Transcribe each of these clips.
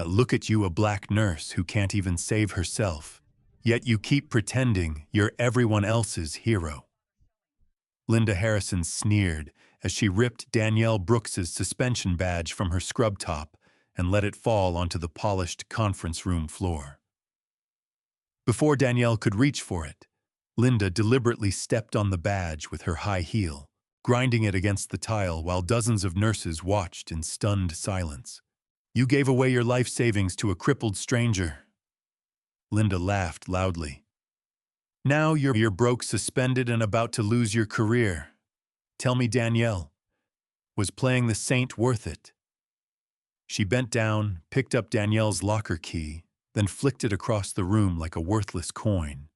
Look at you, a black nurse who can't even save herself. Yet you keep pretending you're everyone else's hero." Linda Harrison sneered as she ripped Danielle Brooks's suspension badge from her scrub top and let it fall onto the polished conference room floor. Before Danielle could reach for it, Linda deliberately stepped on the badge with her high heel, grinding it against the tile while dozens of nurses watched in stunned silence. "You gave away your life savings to a crippled stranger." Linda laughed loudly. "Now you're broke, suspended, and about to lose your career. Tell me, Danielle, was playing the saint worth it?" She bent down, picked up Danielle's locker key, then flicked it across the room like a worthless coin.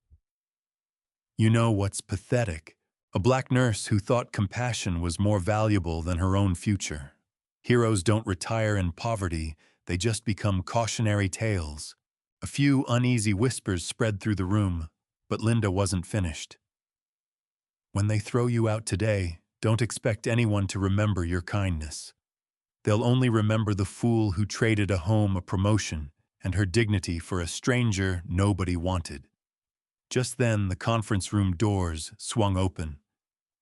"You know what's pathetic? A black nurse who thought compassion was more valuable than her own future. Heroes don't retire in poverty, they just become cautionary tales." A few uneasy whispers spread through the room, but Linda wasn't finished. "When they throw you out today, don't expect anyone to remember your kindness. They'll only remember the fool who traded a home, a promotion, and her dignity for a stranger nobody wanted." Just then, the conference room doors swung open.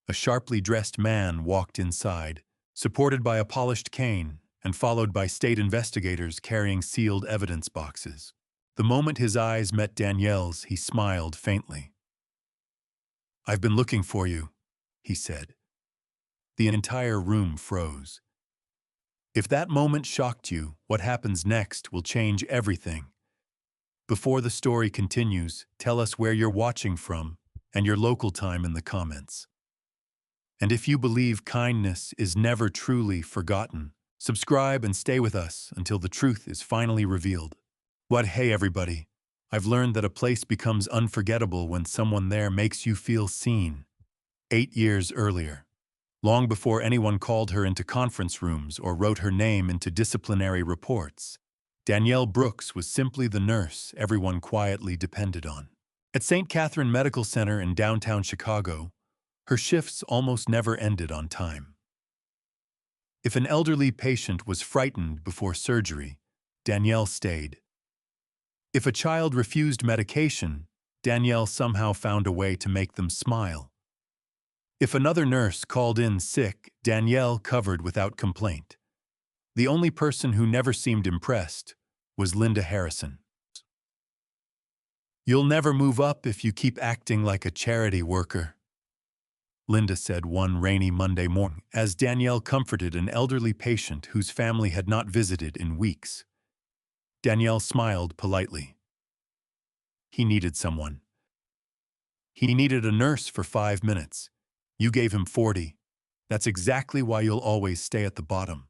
A sharply dressed man walked inside, supported by a polished cane, and followed by state investigators carrying sealed evidence boxes. The moment his eyes met Danielle's, he smiled faintly. "I've been looking for you," he said. The entire room froze. If that moment shocked you, what happens next will change everything. Before the story continues, tell us where you're watching from and your local time in the comments. And if you believe kindness is never truly forgotten, subscribe and stay with us until the truth is finally revealed. Hey everybody, I've learned that a place becomes unforgettable when someone there makes you feel seen. 8 years earlier, long before anyone called her into conference rooms or wrote her name into disciplinary reports, Danielle Brooks was simply the nurse everyone quietly depended on. At St. Catherine Medical Center in downtown Chicago, her shifts almost never ended on time. If an elderly patient was frightened before surgery, Danielle stayed. If a child refused medication, Danielle somehow found a way to make them smile. If another nurse called in sick, Danielle covered without complaint. The only person who never seemed impressed was Linda Harrison. "You'll never move up if you keep acting like a charity worker," Linda said one rainy Monday morning as Danielle comforted an elderly patient whose family had not visited in weeks. Danielle smiled politely. "He needed someone. He needed a nurse for 5 minutes. You gave him 40. That's exactly why you'll always stay at the bottom."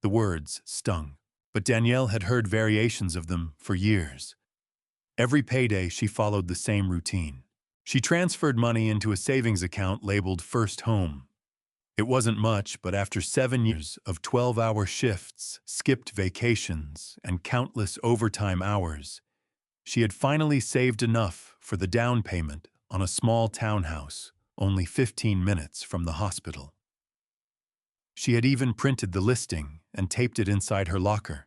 The words stung, but Danielle had heard variations of them for years. Every payday, she followed the same routine. She transferred money into a savings account labeled First Home. It wasn't much, but after 7 years of 12-hour shifts, skipped vacations, and countless overtime hours, she had finally saved enough for the down payment on a small townhouse only 15 minutes from the hospital. She had even printed the listing and taped it inside her locker.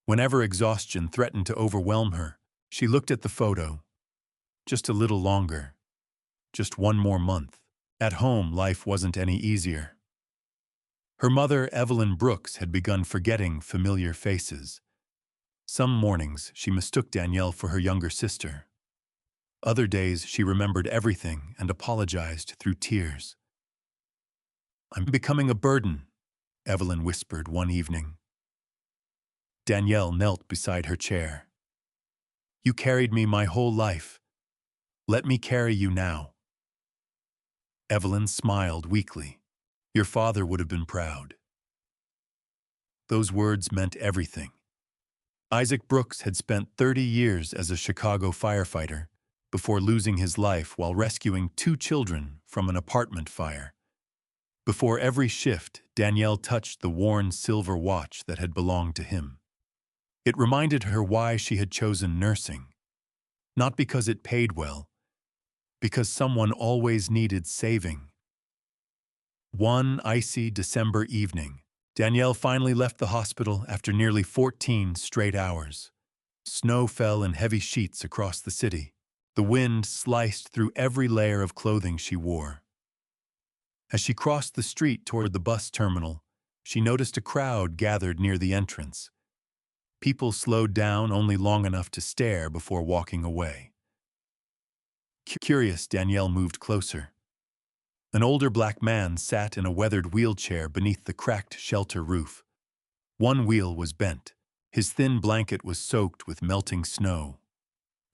Whenever exhaustion threatened to overwhelm her, she looked at the photo. Just a little longer. Just one more month. At home, life wasn't any easier. Her mother, Evelyn Brooks, had begun forgetting familiar faces. Some mornings, she mistook Danielle for her younger sister. Other days, she remembered everything and apologized through tears. "I'm becoming a burden," Evelyn whispered one evening. Danielle knelt beside her chair. "You carried me my whole life. Let me carry you now." Evelyn smiled weakly. "Your father would have been proud." Those words meant everything. Isaac Brooks had spent 30 years as a Chicago firefighter before losing his life while rescuing 2 children from an apartment fire. Before every shift, Danielle touched the worn silver watch that had belonged to him. It reminded her why she had chosen nursing. Not because it paid well, because someone always needed saving. One icy December evening, Danielle finally left the hospital after nearly 14 straight hours. Snow fell in heavy sheets across the city. The wind sliced through every layer of clothing she wore. As she crossed the street toward the bus terminal, she noticed a crowd gathered near the entrance. People slowed down only long enough to stare before walking away. Curious, Danielle moved closer. An older black man sat in a weathered wheelchair beneath the cracked shelter roof. One wheel was bent. His thin blanket was soaked with melting snow.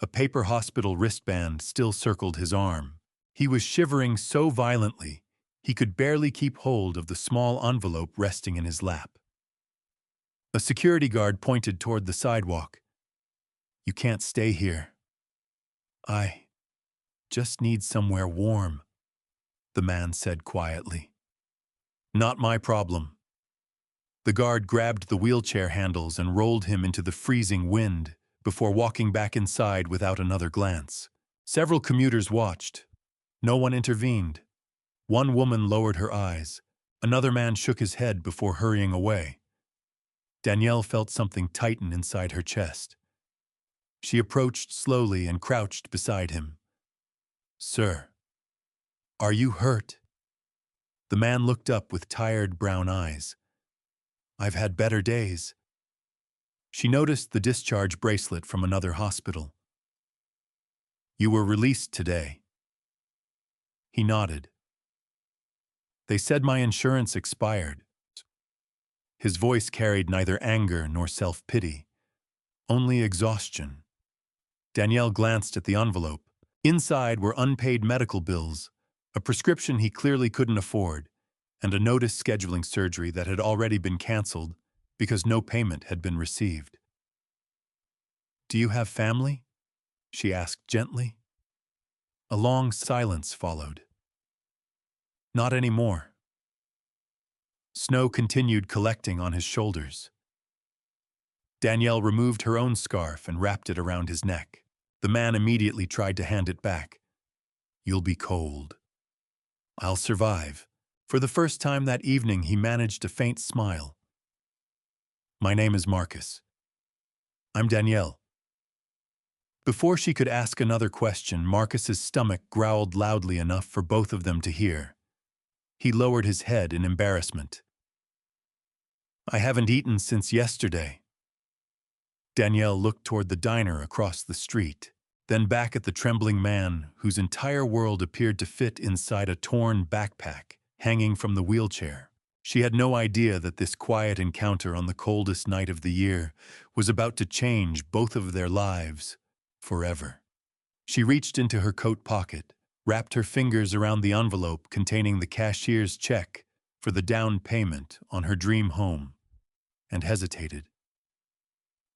A paper hospital wristband still circled his arm. He was shivering so violently, he could barely keep hold of the small envelope resting in his lap. A security guard pointed toward the sidewalk. "You can't stay here." "I just need somewhere warm," the man said quietly. "Not my problem." The guard grabbed the wheelchair handles and rolled him into the freezing wind before walking back inside without another glance. Several commuters watched. No one intervened. One woman lowered her eyes. Another man shook his head before hurrying away. Danielle felt something tighten inside her chest. She approached slowly and crouched beside him. "Sir, are you hurt?" The man looked up with tired brown eyes. "I've had better days." She noticed the discharge bracelet from another hospital. "You were released today." He nodded. "They said my insurance expired." His voice carried neither anger nor self-pity, only exhaustion. Danielle glanced at the envelope. Inside were unpaid medical bills, a prescription he clearly couldn't afford, and a notice scheduling surgery that had already been canceled because no payment had been received. "Do you have family?" she asked gently. A long silence followed. "Not anymore." Snow continued collecting on his shoulders. Danielle removed her own scarf and wrapped it around his neck. The man immediately tried to hand it back. "You'll be cold." "I'll survive." For the first time that evening, he managed a faint smile. "My name is Marcus." "I'm Danielle." Before she could ask another question, Marcus's stomach growled loudly enough for both of them to hear. He lowered his head in embarrassment. "I haven't eaten since yesterday." Danielle looked toward the diner across the street, then back at the trembling man whose entire world appeared to fit inside a torn backpack hanging from the wheelchair. She had no idea that this quiet encounter on the coldest night of the year was about to change both of their lives forever. She reached into her coat pocket, wrapped her fingers around the envelope containing the cashier's check for the down payment on her dream home, and hesitated.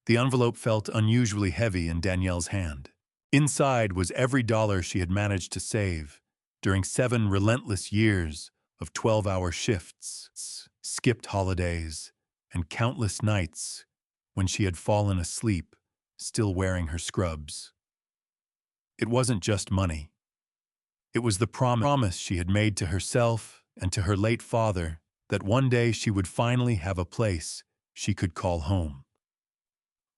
The envelope felt unusually heavy in Danielle's hand. Inside was every dollar she had managed to save during 7 relentless years of 12-hour shifts, skipped holidays, and countless nights when she had fallen asleep, still wearing her scrubs. It wasn't just money. It was the promise she had made to herself and to her late father that one day she would finally have a place she could call home.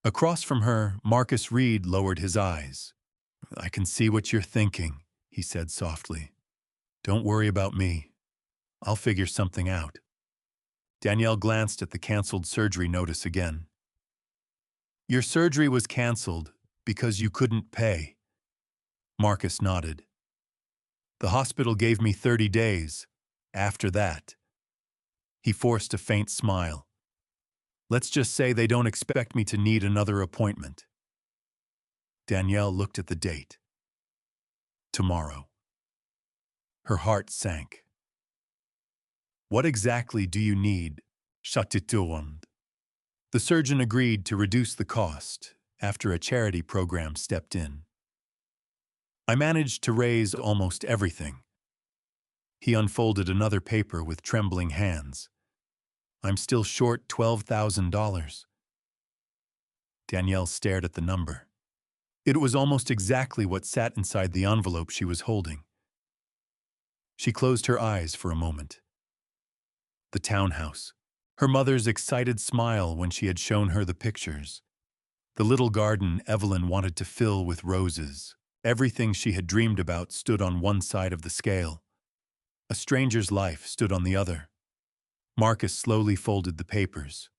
Across from her, Marcus Reed lowered his eyes. "I can see what you're thinking," he said softly. "Don't worry about me. I'll figure something out." Danielle glanced at the canceled surgery notice again. "Your surgery was canceled because you couldn't pay." Marcus nodded. "The hospital gave me 30 days. After that." He forced a faint smile. "Let's just say they don't expect me to need another appointment." Danielle looked at the date. Tomorrow. Her heart sank. "What exactly do you need, Chatituand?" The surgeon agreed to reduce the cost after a charity program stepped in. "I managed to raise almost everything." He unfolded another paper with trembling hands. "I'm still short $12,000. Danielle stared at the number. It was almost exactly what sat inside the envelope she was holding. She closed her eyes for a moment. The townhouse, Her mother's excited smile when she had shown her the pictures. The little garden Evelyn wanted to fill with roses. Everything she had dreamed about stood on one side of the scale. A stranger's life stood on the other. Marcus slowly folded the papers.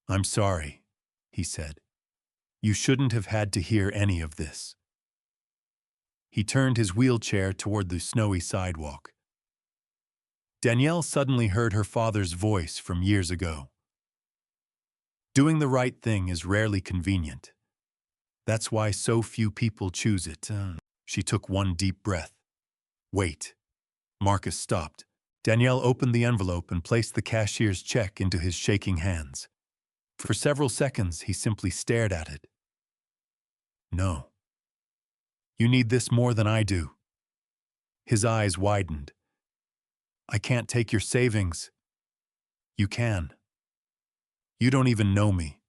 "I'm sorry," he said. "You shouldn't have had to hear any of this." He turned his wheelchair toward the snowy sidewalk. Danielle suddenly heard her father's voice from years ago. "Doing the right thing is rarely convenient. That's why so few people choose it." She took one deep breath. "Wait." Marcus stopped. Danielle opened the envelope and placed the cashier's check into his shaking hands. For several seconds, he simply stared at it. "No. You need this more than I do." His eyes widened. "I can't take your savings." "You can. You don't even know me.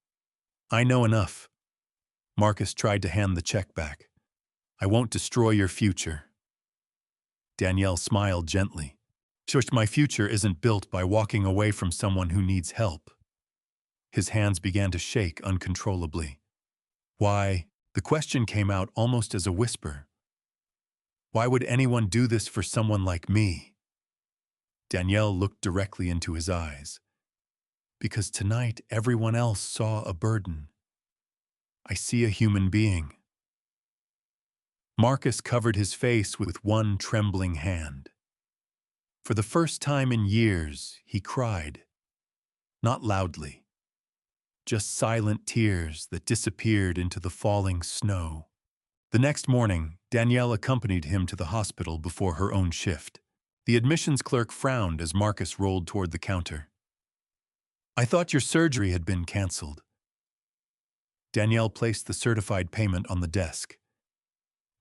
I know enough." Marcus tried to hand the check back. "I won't destroy your future." Danielle smiled gently. "Shush, my future isn't built by walking away from someone who needs help." His hands began to shake uncontrollably. "Why?" The question came out almost as a whisper. "Why would anyone do this for someone like me?" Danielle looked directly into his eyes. "Because tonight everyone else saw a burden. I see a human being." Marcus covered his face with one trembling hand. For the first time in years, he cried. Not loudly. Just silent tears that disappeared into the falling snow. The next morning, Danielle accompanied him to the hospital before her own shift. The admissions clerk frowned as Marcus rolled toward the counter. "I thought your surgery had been canceled." Danielle placed the certified payment on the desk.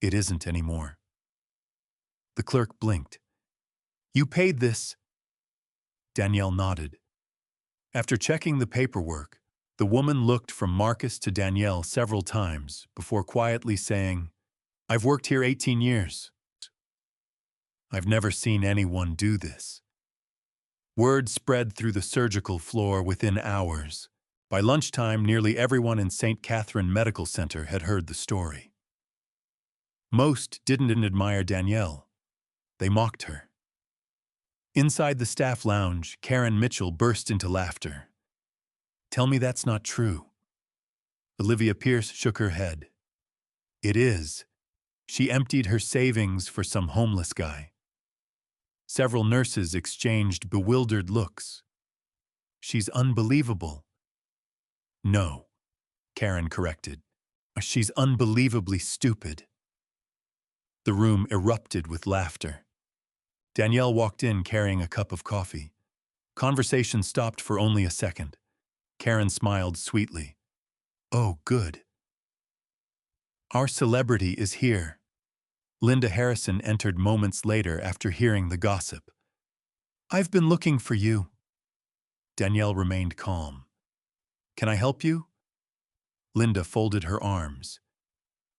"It isn't anymore." The clerk blinked. "You paid this?" Danielle nodded. After checking the paperwork, the woman looked from Marcus to Danielle several times before quietly saying, "I've worked here 18 years. I've never seen anyone do this." Word spread through the surgical floor within hours. By lunchtime, nearly everyone in St. Catherine Medical Center had heard the story. Most didn't admire Danielle. They mocked her. Inside the staff lounge, Karen Mitchell burst into laughter. "Tell me that's not true." Olivia Pierce shook her head. "It is. She emptied her savings for some homeless guy." Several nurses exchanged bewildered looks. "She's unbelievable." "No," Karen corrected. "She's unbelievably stupid." The room erupted with laughter. Danielle walked in carrying a cup of coffee. Conversation stopped for only a second. Karen smiled sweetly. "Oh, good. Our celebrity is here." Linda Harrison entered moments later after hearing the gossip. "I've been looking for you." Danielle remained calm. "Can I help you?" Linda folded her arms.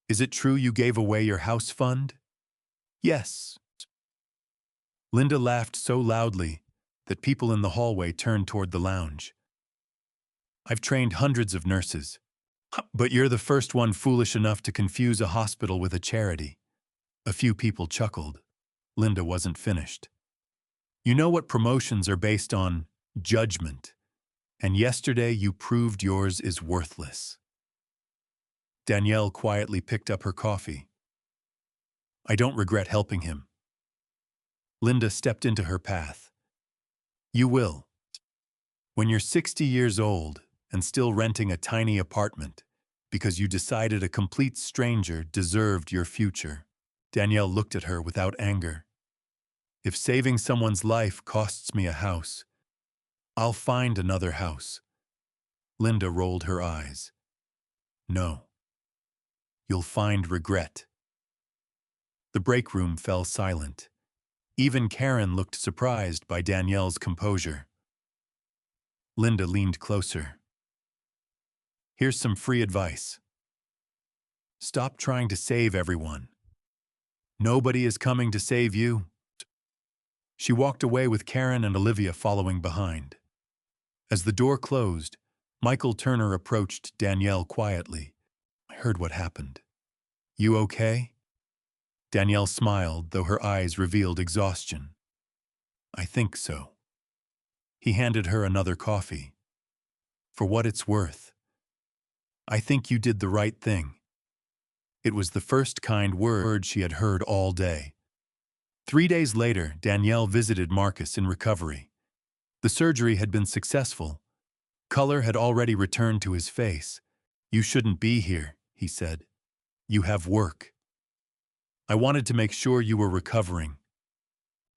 "Is it true you gave away your house fund?" "Yes." Linda laughed so loudly that people in the hallway turned toward the lounge. "I've trained hundreds of nurses, but you're the first one foolish enough to confuse a hospital with a charity." A few people chuckled. Linda wasn't finished. "You know what promotions are based on? Judgment. And yesterday you proved yours is worthless." Danielle quietly picked up her coffee. "I don't regret helping him." Linda stepped into her path. "You will. When you're 60 years old and still renting a tiny apartment because you decided a complete stranger deserved your future." Danielle looked at her without anger. "If saving someone's life costs me a house, I'll find another house." Linda rolled her eyes. "No. You'll find regret." The break room fell silent. Even Karen looked surprised by Danielle's composure. Linda leaned closer. "Here's some free advice. Stop trying to save everyone. Nobody is coming to save you." She walked away with Karen and Olivia following behind. As the door closed, Michael Turner approached Danielle quietly. I heard what happened. You okay? Danielle smiled, though her eyes revealed exhaustion. I think so. He handed her another coffee. For what it's worth, I think you did the right thing. It was the first kind word she had heard all day. 3 days later, Danielle visited Marcus in recovery. The surgery had been successful. Color had already returned to his face. You shouldn't be here, he said. You have work. I wanted to make sure you were recovering.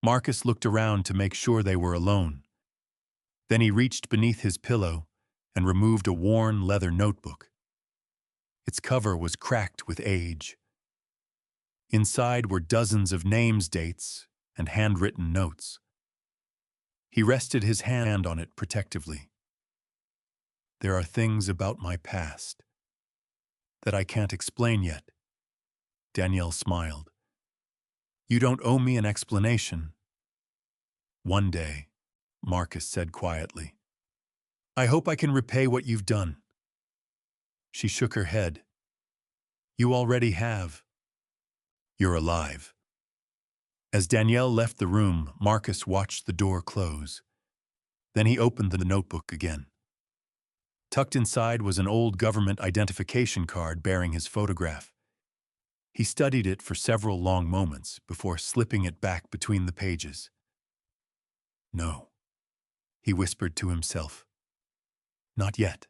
Marcus looked around to make sure they were alone. Then he reached beneath his pillow and removed a worn leather notebook. Its cover was cracked with age. Inside were dozens of names, dates, and handwritten notes. He rested his hand on it protectively. There are things about my past that I can't explain yet. Danielle smiled. You don't owe me an explanation. One day, Marcus said quietly. I hope I can repay what you've done. She shook her head. You already have. You're alive. As Danielle left the room, Marcus watched the door close. Then he opened the notebook again. Tucked inside was an old government identification card bearing his photograph. He studied it for several long moments before slipping it back between the pages. No, he whispered to himself. Not yet.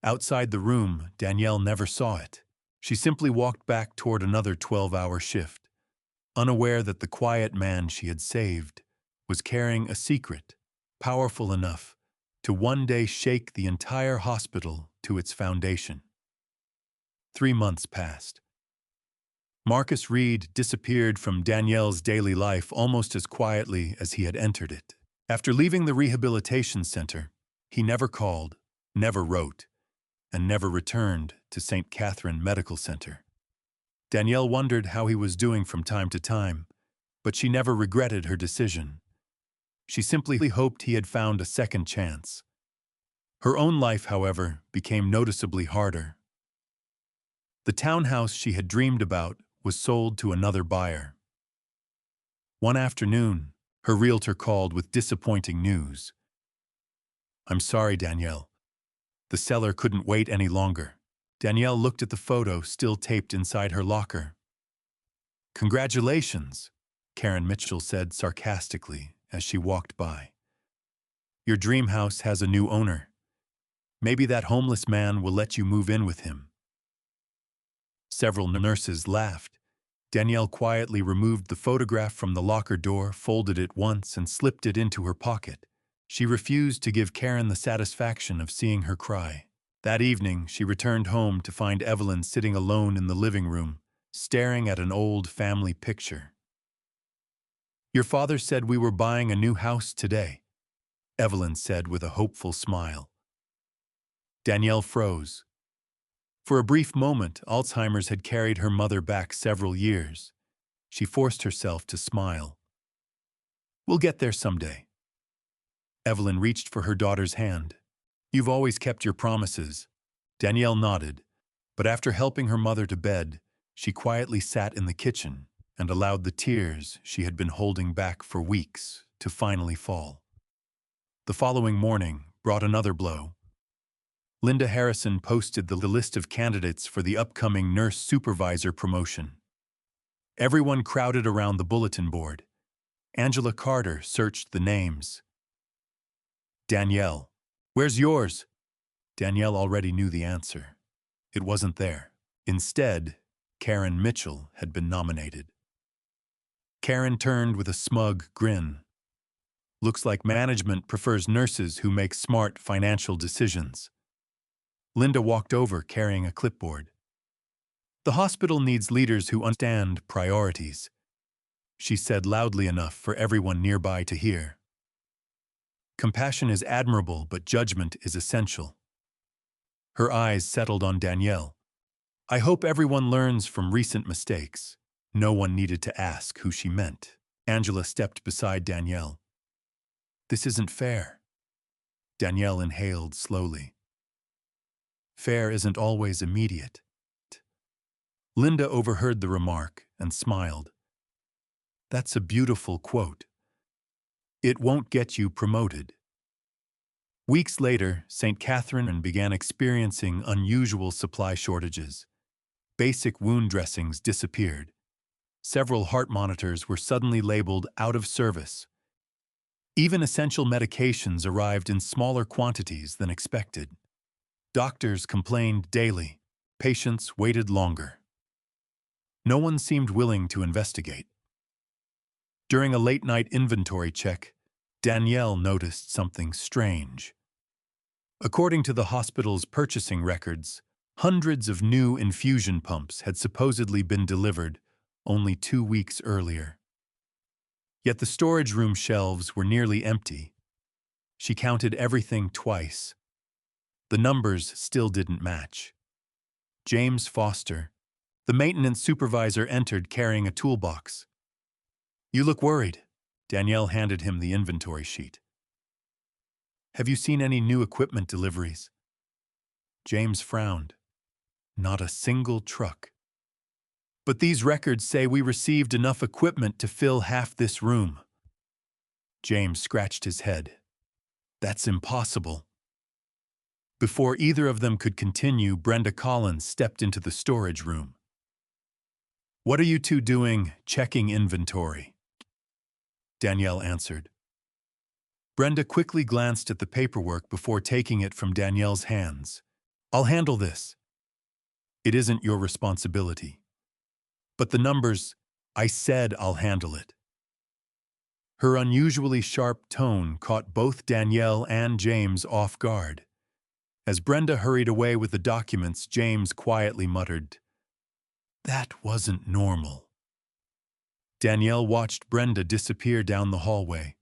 Outside the room, Danielle never saw it. She simply walked back toward another 12-hour shift, unaware that the quiet man she had saved was carrying a secret powerful enough to one day shake the entire hospital to its foundation. 3 months passed. Marcus Reed disappeared from Danielle's daily life almost as quietly as he had entered it. After leaving the rehabilitation center, he never called, never wrote, and never returned to St. Catherine Medical Center. Danielle wondered how he was doing from time to time, but she never regretted her decision. She simply hoped he had found a second chance. Her own life, however, became noticeably harder. The townhouse she had dreamed about was sold to another buyer. One afternoon, her realtor called with disappointing news. I'm sorry, Danielle. The seller couldn't wait any longer. Danielle looked at the photo still taped inside her locker. Congratulations, Karen Mitchell said sarcastically as she walked by. Your dream house has a new owner. Maybe that homeless man will let you move in with him. Several nurses laughed. Danielle quietly removed the photograph from the locker door, folded it once, and slipped it into her pocket. She refused to give Karen the satisfaction of seeing her cry. That evening, she returned home to find Evelyn sitting alone in the living room, staring at an old family picture. Your father said we were buying a new house today, Evelyn said with a hopeful smile. Danielle froze. For a brief moment, Alzheimer's had carried her mother back several years. She forced herself to smile. We'll get there someday. Evelyn reached for her daughter's hand. You've always kept your promises. Danielle nodded, but after helping her mother to bed, she quietly sat in the kitchen and allowed the tears she had been holding back for weeks to finally fall. The following morning brought another blow. Linda Harrison posted the list of candidates for the upcoming nurse supervisor promotion. Everyone crowded around the bulletin board. Angela Carter searched the names. Danielle, where's yours? Danielle already knew the answer. It wasn't there. Instead, Karen Mitchell had been nominated. Karen turned with a smug grin. Looks like management prefers nurses who make smart financial decisions. Linda walked over carrying a clipboard. The hospital needs leaders who understand priorities, she said loudly enough for everyone nearby to hear. Compassion is admirable, but judgment is essential. Her eyes settled on Danielle. I hope everyone learns from recent mistakes. No one needed to ask who she meant. Angela stepped beside Danielle. This isn't fair. Danielle inhaled slowly. Fair isn't always immediate. Linda overheard the remark and smiled. That's a beautiful quote. It won't get you promoted. Weeks later, St. Catherine began experiencing unusual supply shortages. Basic wound dressings disappeared. Several heart monitors were suddenly labeled out of service. Even essential medications arrived in smaller quantities than expected. Doctors complained daily. Patients waited longer. No one seemed willing to investigate. During a late-night inventory check, Danielle noticed something strange. According to the hospital's purchasing records, hundreds of new infusion pumps had supposedly been delivered only 2 weeks earlier. Yet the storage room shelves were nearly empty. She counted everything twice. The numbers still didn't match. James Foster, the maintenance supervisor, entered carrying a toolbox. "You look worried." Danielle handed him the inventory sheet. "Have you seen any new equipment deliveries?" James frowned. "Not a single truck." "But these records say we received enough equipment to fill half this room." James scratched his head. "That's impossible." Before either of them could continue, Brenda Collins stepped into the storage room. "What are you two doing, checking inventory?" Danielle answered. Brenda quickly glanced at the paperwork before taking it from Danielle's hands. "I'll handle this." "It isn't your responsibility." "But the numbers—" "I said I'll handle it." Her unusually sharp tone caught both Danielle and James off guard. As Brenda hurried away with the documents, James quietly muttered, "That wasn't normal." Danielle watched Brenda disappear down the hallway.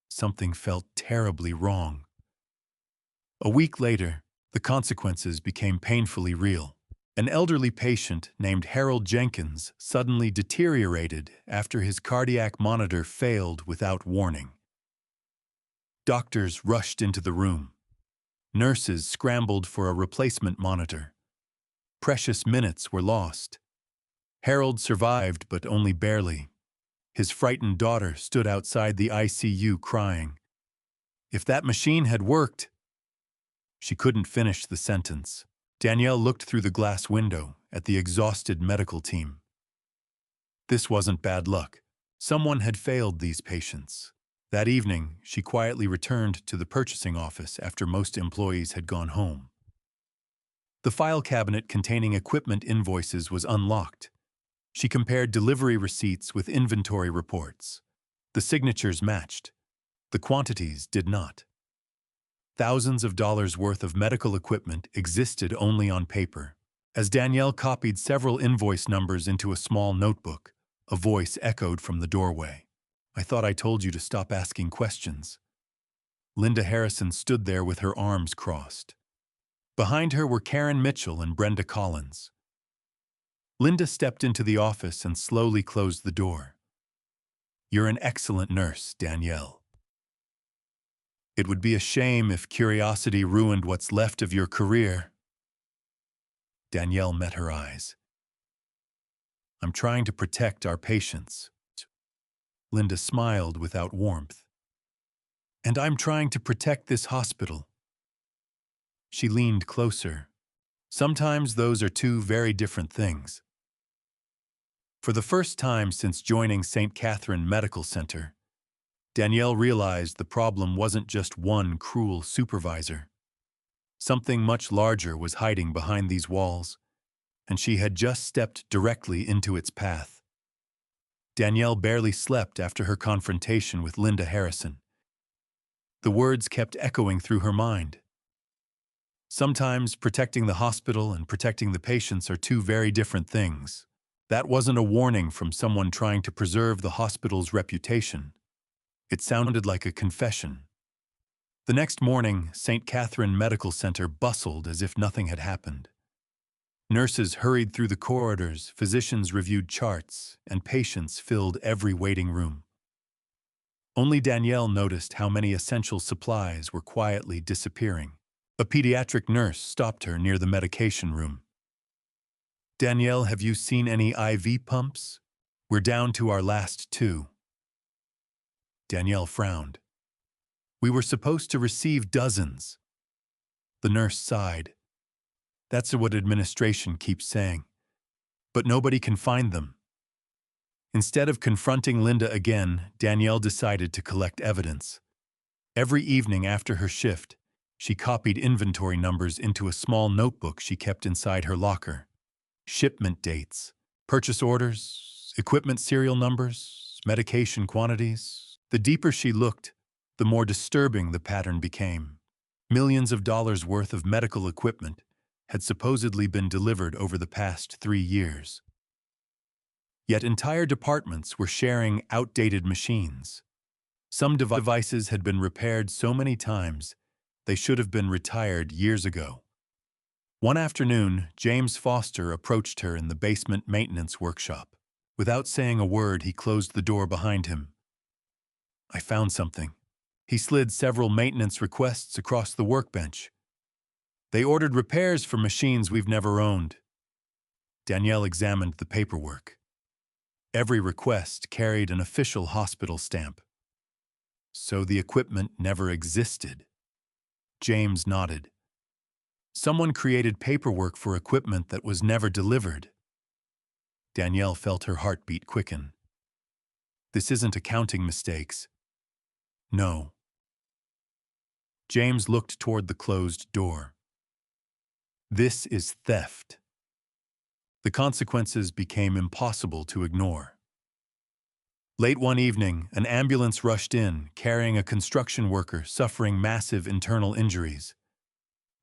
Something felt terribly wrong. A week later, the consequences became painfully real. An elderly patient named Harold Jenkins suddenly deteriorated after his cardiac monitor failed without warning. Doctors rushed into the room. Nurses scrambled for a replacement monitor. Precious minutes were lost. Harold survived, but only barely. His frightened daughter stood outside the ICU crying. "If that machine had worked—" She couldn't finish the sentence. Danielle looked through the glass window at the exhausted medical team. This wasn't bad luck. Someone had failed these patients. That evening, she quietly returned to the purchasing office after most employees had gone home. The file cabinet containing equipment invoices was unlocked. She compared delivery receipts with inventory reports. The signatures matched. The quantities did not. Thousands of dollars worth of medical equipment existed only on paper. As Danielle copied several invoice numbers into a small notebook, a voice echoed from the doorway. "I thought I told you to stop asking questions." Linda Harrison stood there with her arms crossed. Behind her were Karen Mitchell and Brenda Collins. Linda stepped into the office and slowly closed the door. "You're an excellent nurse, Danielle. It would be a shame if curiosity ruined what's left of your career." Danielle met her eyes. "I'm trying to protect our patients." Linda smiled without warmth. "And I'm trying to protect this hospital." She leaned closer. "Sometimes those are two very different things." For the first time since joining St. Catherine Medical Center, Danielle realized the problem wasn't just one cruel supervisor. Something much larger was hiding behind these walls, and she had just stepped directly into its path. Danielle barely slept after her confrontation with Linda Harrison. The words kept echoing through her mind. Sometimes protecting the hospital and protecting the patients are two very different things. That wasn't a warning from someone trying to preserve the hospital's reputation. It sounded like a confession. The next morning, St. Catherine Medical Center bustled as if nothing had happened. Nurses hurried through the corridors, physicians reviewed charts, and patients filled every waiting room. Only Danielle noticed how many essential supplies were quietly disappearing. A pediatric nurse stopped her near the medication room. "Danielle, have you seen any IV pumps? We're down to our last two." Danielle frowned. "We were supposed to receive dozens." The nurse sighed. "That's what administration keeps saying. But nobody can find them." Instead of confronting Linda again, Danielle decided to collect evidence. Every evening after her shift, she copied inventory numbers into a small notebook she kept inside her locker. Shipment dates, purchase orders, equipment serial numbers, medication quantities. The deeper she looked, the more disturbing the pattern became. Millions of dollars worth of medical equipment had supposedly been delivered over the past 3 years. Yet entire departments were sharing outdated machines. Some devices had been repaired so many times they should have been retired years ago. One afternoon, James Foster approached her in the basement maintenance workshop. Without saying a word, he closed the door behind him. "I found something." He slid several maintenance requests across the workbench. "They ordered repairs for machines we've never owned." Danielle examined the paperwork. Every request carried an official hospital stamp. So the equipment never existed. James nodded. Someone created paperwork for equipment that was never delivered. Danielle felt her heartbeat quicken. This isn't accounting mistakes. No. James looked toward the closed door. This is theft. The consequences became impossible to ignore. Late one evening, an ambulance rushed in, carrying a construction worker suffering massive internal injuries.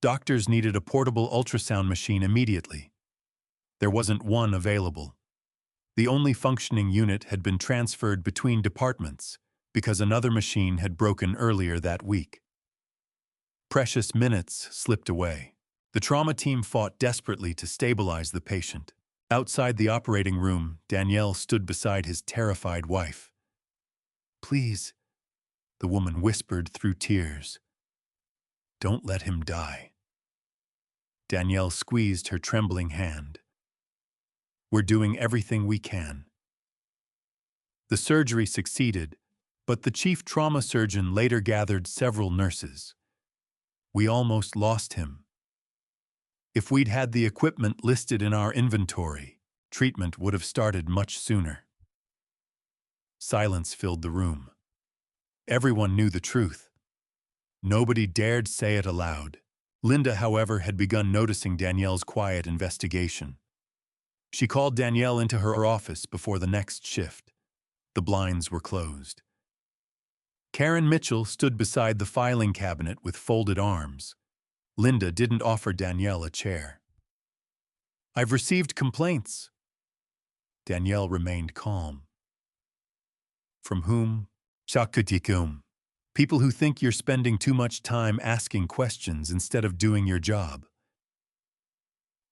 Doctors needed a portable ultrasound machine immediately. There wasn't one available. The only functioning unit had been transferred between departments because another machine had broken earlier that week. Precious minutes slipped away. The trauma team fought desperately to stabilize the patient. Outside the operating room, Danielle stood beside his terrified wife. "Please," the woman whispered through tears. "Don't let him die." Danielle squeezed her trembling hand. "We're doing everything we can." The surgery succeeded, but the chief trauma surgeon later gathered several nurses. "We almost lost him. If we'd had the equipment listed in our inventory, treatment would have started much sooner." Silence filled the room. Everyone knew the truth. Nobody dared say it aloud. Linda, however, had begun noticing Danielle's quiet investigation. She called Danielle into her office before the next shift. The blinds were closed. Karen Mitchell stood beside the filing cabinet with folded arms. Linda didn't offer Danielle a chair. "I've received complaints." Danielle remained calm. "From whom?" "Shakutikum. People who think you're spending too much time asking questions instead of doing your job."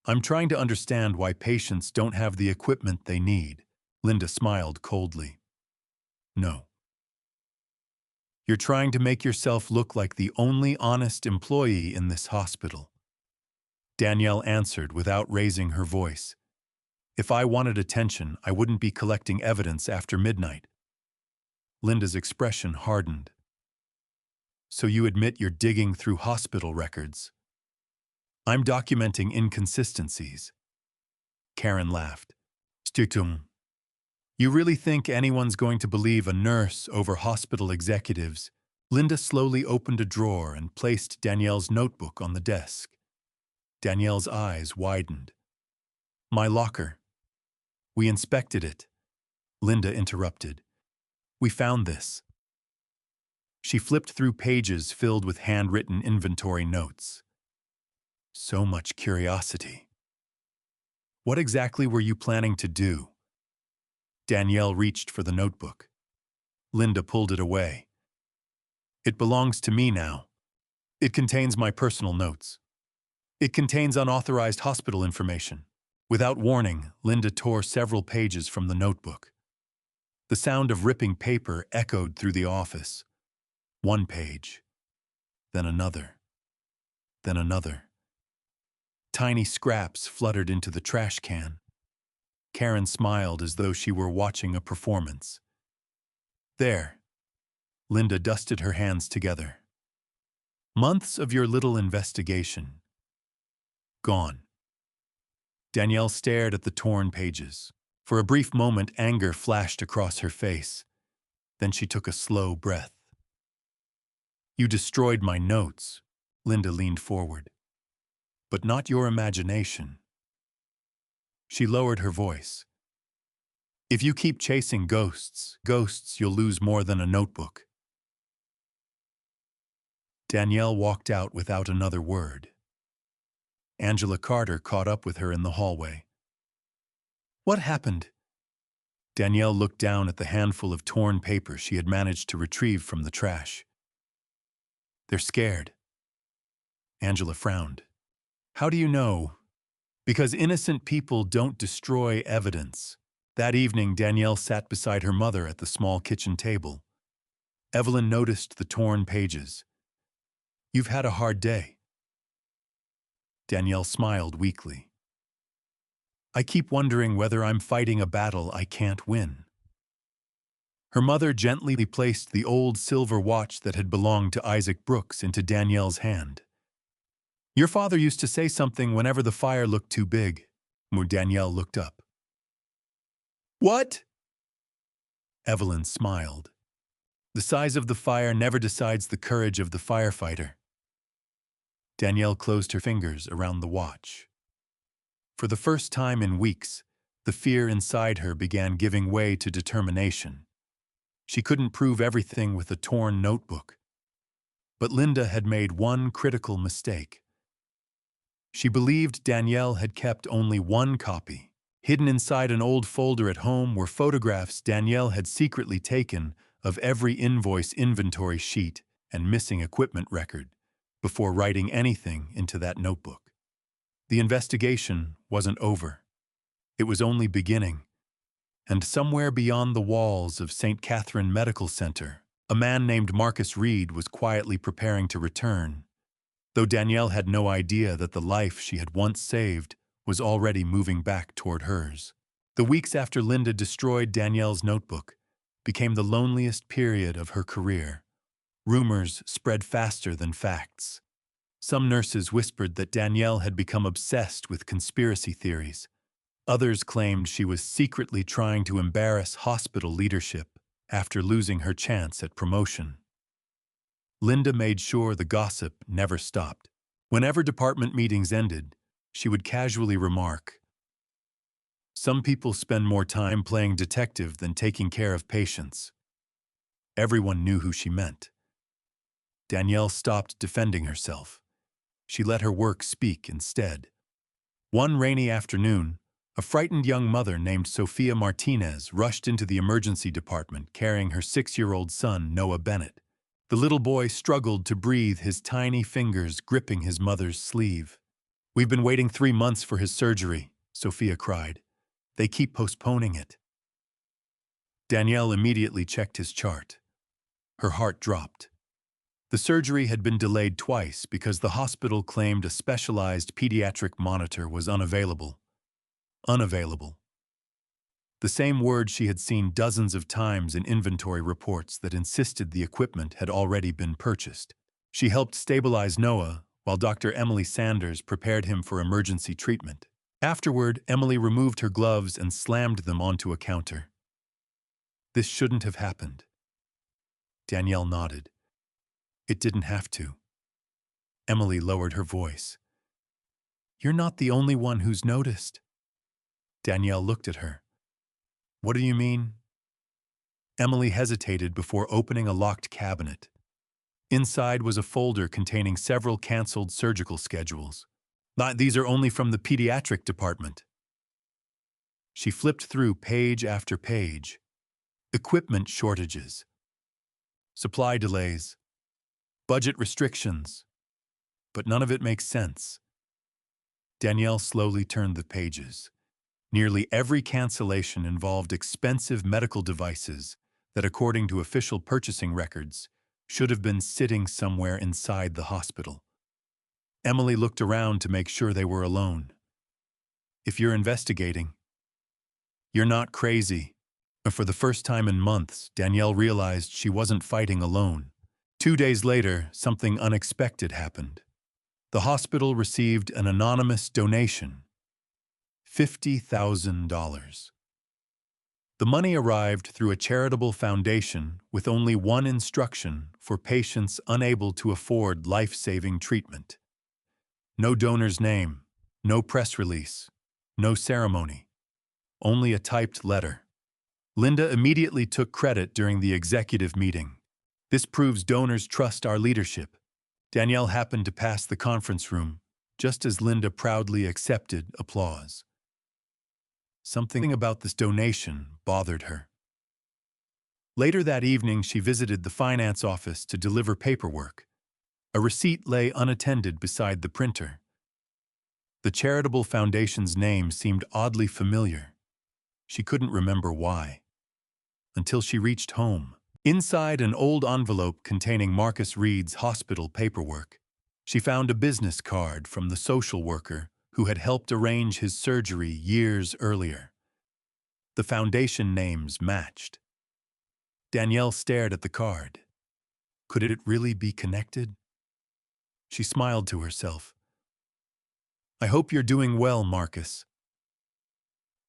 "I'm trying to understand why patients don't have the equipment they need." Linda smiled coldly. "No. You're trying to make yourself look like the only honest employee in this hospital." Danielle answered without raising her voice. "If I wanted attention, I wouldn't be collecting evidence after midnight." Linda's expression hardened. "So you admit you're digging through hospital records?" "I'm documenting inconsistencies." Karen laughed. "Stutum. You really think anyone's going to believe a nurse over hospital executives?" Linda slowly opened a drawer and placed Danielle's notebook on the desk. Danielle's eyes widened. "My locker. We inspected it." Linda interrupted. "We found this." She flipped through pages filled with handwritten inventory notes. So much curiosity. "What exactly were you planning to do?" Danielle reached for the notebook. Linda pulled it away. "It belongs to me now. It contains my personal notes. It contains unauthorized hospital information." Without warning, Linda tore several pages from the notebook. The sound of ripping paper echoed through the office. One page, then another, then another. Tiny scraps fluttered into the trash can. Karen smiled as though she were watching a performance. There. Linda dusted her hands together. Months of your little investigation. Gone. Danielle stared at the torn pages. For a brief moment, anger flashed across her face. Then she took a slow breath. You destroyed my notes, Linda leaned forward. But not your imagination. She lowered her voice. If you keep chasing ghosts, you'll lose more than a notebook. Danielle walked out without another word. Angela Carter caught up with her in the hallway. What happened? Danielle looked down at the handful of torn paper she had managed to retrieve from the trash. They're scared. Angela frowned. How do you know? Because innocent people don't destroy evidence. That evening, Danielle sat beside her mother at the small kitchen table. Evelyn noticed the torn pages. You've had a hard day. Danielle smiled weakly. I keep wondering whether I'm fighting a battle I can't win. Her mother gently placed the old silver watch that had belonged to Isaac Brooks into Danielle's hand. Your father used to say something whenever the fire looked too big. Danielle looked up. What? Evelyn smiled. The size of the fire never decides the courage of the firefighter. Danielle closed her fingers around the watch. For the first time in weeks, the fear inside her began giving way to determination. She couldn't prove everything with a torn notebook. But Linda had made one critical mistake. She believed Danielle had kept only one copy. Hidden inside an old folder at home were photographs Danielle had secretly taken of every invoice inventory sheet and missing equipment record before writing anything into that notebook. The investigation wasn't over. It was only beginning. And somewhere beyond the walls of St. Catherine Medical Center, a man named Marcus Reed was quietly preparing to return, though Danielle had no idea that the life she had once saved was already moving back toward hers. The weeks after Linda destroyed Danielle's notebook became the loneliest period of her career. Rumors spread faster than facts. Some nurses whispered that Danielle had become obsessed with conspiracy theories. Others claimed she was secretly trying to embarrass hospital leadership after losing her chance at promotion. Linda made sure the gossip never stopped. Whenever department meetings ended, she would casually remark, "Some people spend more time playing detective than taking care of patients." Everyone knew who she meant. Danielle stopped defending herself. She let her work speak instead. One rainy afternoon, a frightened young mother named Sophia Martinez rushed into the emergency department carrying her 6-year-old son, Noah Bennett. The little boy struggled to breathe, his tiny fingers gripping his mother's sleeve. "We've been waiting 3 months for his surgery," Sophia cried. "They keep postponing it." Danielle immediately checked his chart. Her heart dropped. The surgery had been delayed twice because the hospital claimed a specialized pediatric monitor was unavailable. Unavailable. The same word she had seen dozens of times in inventory reports that insisted the equipment had already been purchased. She helped stabilize Noah while Dr. Emily Sanders prepared him for emergency treatment. Afterward, Emily removed her gloves and slammed them onto a counter. This shouldn't have happened. Danielle nodded. It didn't have to. Emily lowered her voice. You're not the only one who's noticed. Danielle looked at her. What do you mean? Emily hesitated before opening a locked cabinet. Inside was a folder containing several canceled surgical schedules. These are only from the pediatric department. She flipped through page after page. Equipment shortages. Supply delays. Budget restrictions. But none of it makes sense. Danielle slowly turned the pages. Nearly every cancellation involved expensive medical devices that, according to official purchasing records, should have been sitting somewhere inside the hospital. Emily looked around to make sure they were alone. If you're investigating, you're not crazy. For the first time in months, Danielle realized she wasn't fighting alone. 2 days later, something unexpected happened. The hospital received an anonymous donation, $50,000. The money arrived through a charitable foundation with only one instruction for patients unable to afford life-saving treatment. No donor's name, no press release, no ceremony, only a typed letter. Linda immediately took credit during the executive meeting. This proves donors trust our leadership. Danielle happened to pass the conference room, just as Linda proudly accepted applause. Something about this donation bothered her. Later that evening, she visited the finance office to deliver paperwork. A receipt lay unattended beside the printer. The charitable foundation's name seemed oddly familiar. She couldn't remember why. Until she reached home. Inside an old envelope containing Marcus Reed's hospital paperwork, she found a business card from the social worker who had helped arrange his surgery years earlier. The foundation names matched. Danielle stared at the card. Could it really be connected? She smiled to herself. I hope you're doing well, Marcus.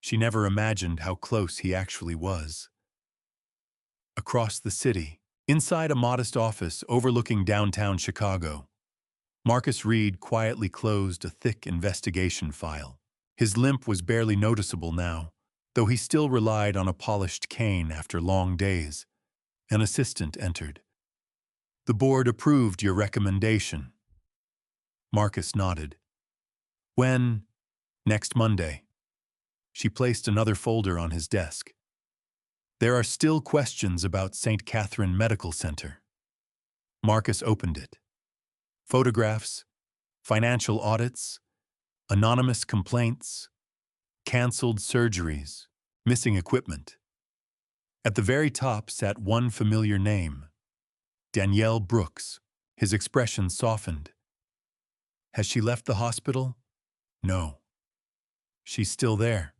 She never imagined how close he actually was. Across the city, inside a modest office overlooking downtown Chicago, Marcus Reed quietly closed a thick investigation file. His limp was barely noticeable now, though he still relied on a polished cane after long days. An assistant entered. The board approved your recommendation. Marcus nodded. When? Next Monday. She placed another folder on his desk. There are still questions about St. Catherine Medical Center. Marcus opened it. Photographs, financial audits, anonymous complaints, canceled surgeries, missing equipment. At the very top sat one familiar name, Danielle Brooks. His expression softened. Has she left the hospital? No. She's still there.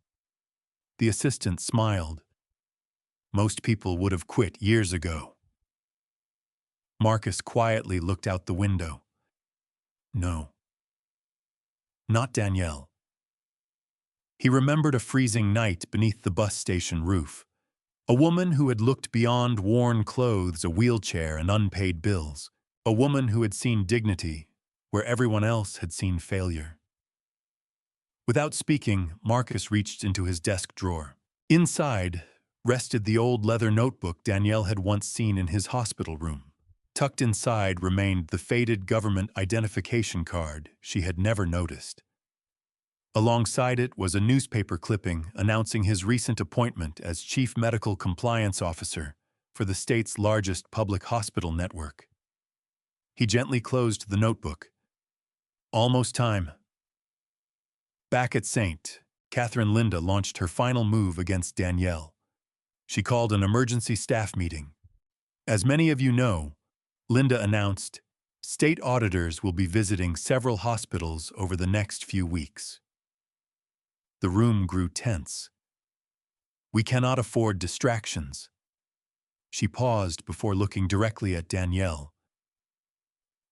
The assistant smiled. Most people would have quit years ago. Marcus quietly looked out the window. No. Not Danielle. He remembered a freezing night beneath the bus station roof. A woman who had looked beyond worn clothes, a wheelchair, and unpaid bills. A woman who had seen dignity where everyone else had seen failure. Without speaking, Marcus reached into his desk drawer. Inside rested the old leather notebook Danielle had once seen in his hospital room. Tucked inside remained the faded government identification card she had never noticed. Alongside it was a newspaper clipping announcing his recent appointment as Chief Medical Compliance Officer for the state's largest public hospital network. He gently closed the notebook. Almost time. Back at St. Catherine, Linda launched her final move against Danielle. She called an emergency staff meeting. As many of you know, Linda announced, state auditors will be visiting several hospitals over the next few weeks. The room grew tense. We cannot afford distractions. She paused before looking directly at Danielle.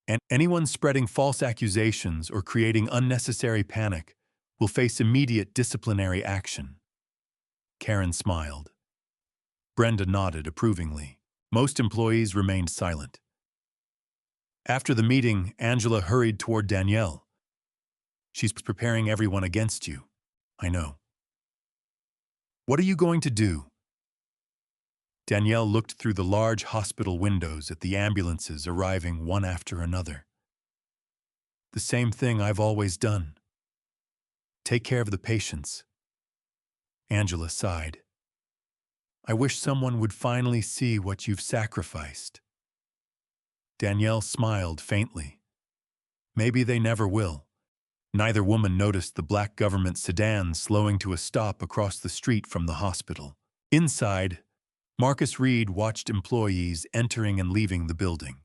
And anyone spreading false accusations or creating unnecessary panic will face immediate disciplinary action. Karen smiled. Brenda nodded approvingly. Most employees remained silent. After the meeting, Angela hurried toward Danielle. She's preparing everyone against you. I know. What are you going to do? Danielle looked through the large hospital windows at the ambulances arriving one after another. The same thing I've always done. Take care of the patients. Angela sighed. I wish someone would finally see what you've sacrificed. Danielle smiled faintly. Maybe they never will. Neither woman noticed the black government sedan slowing to a stop across the street from the hospital. Inside, Marcus Reed watched employees entering and leaving the building.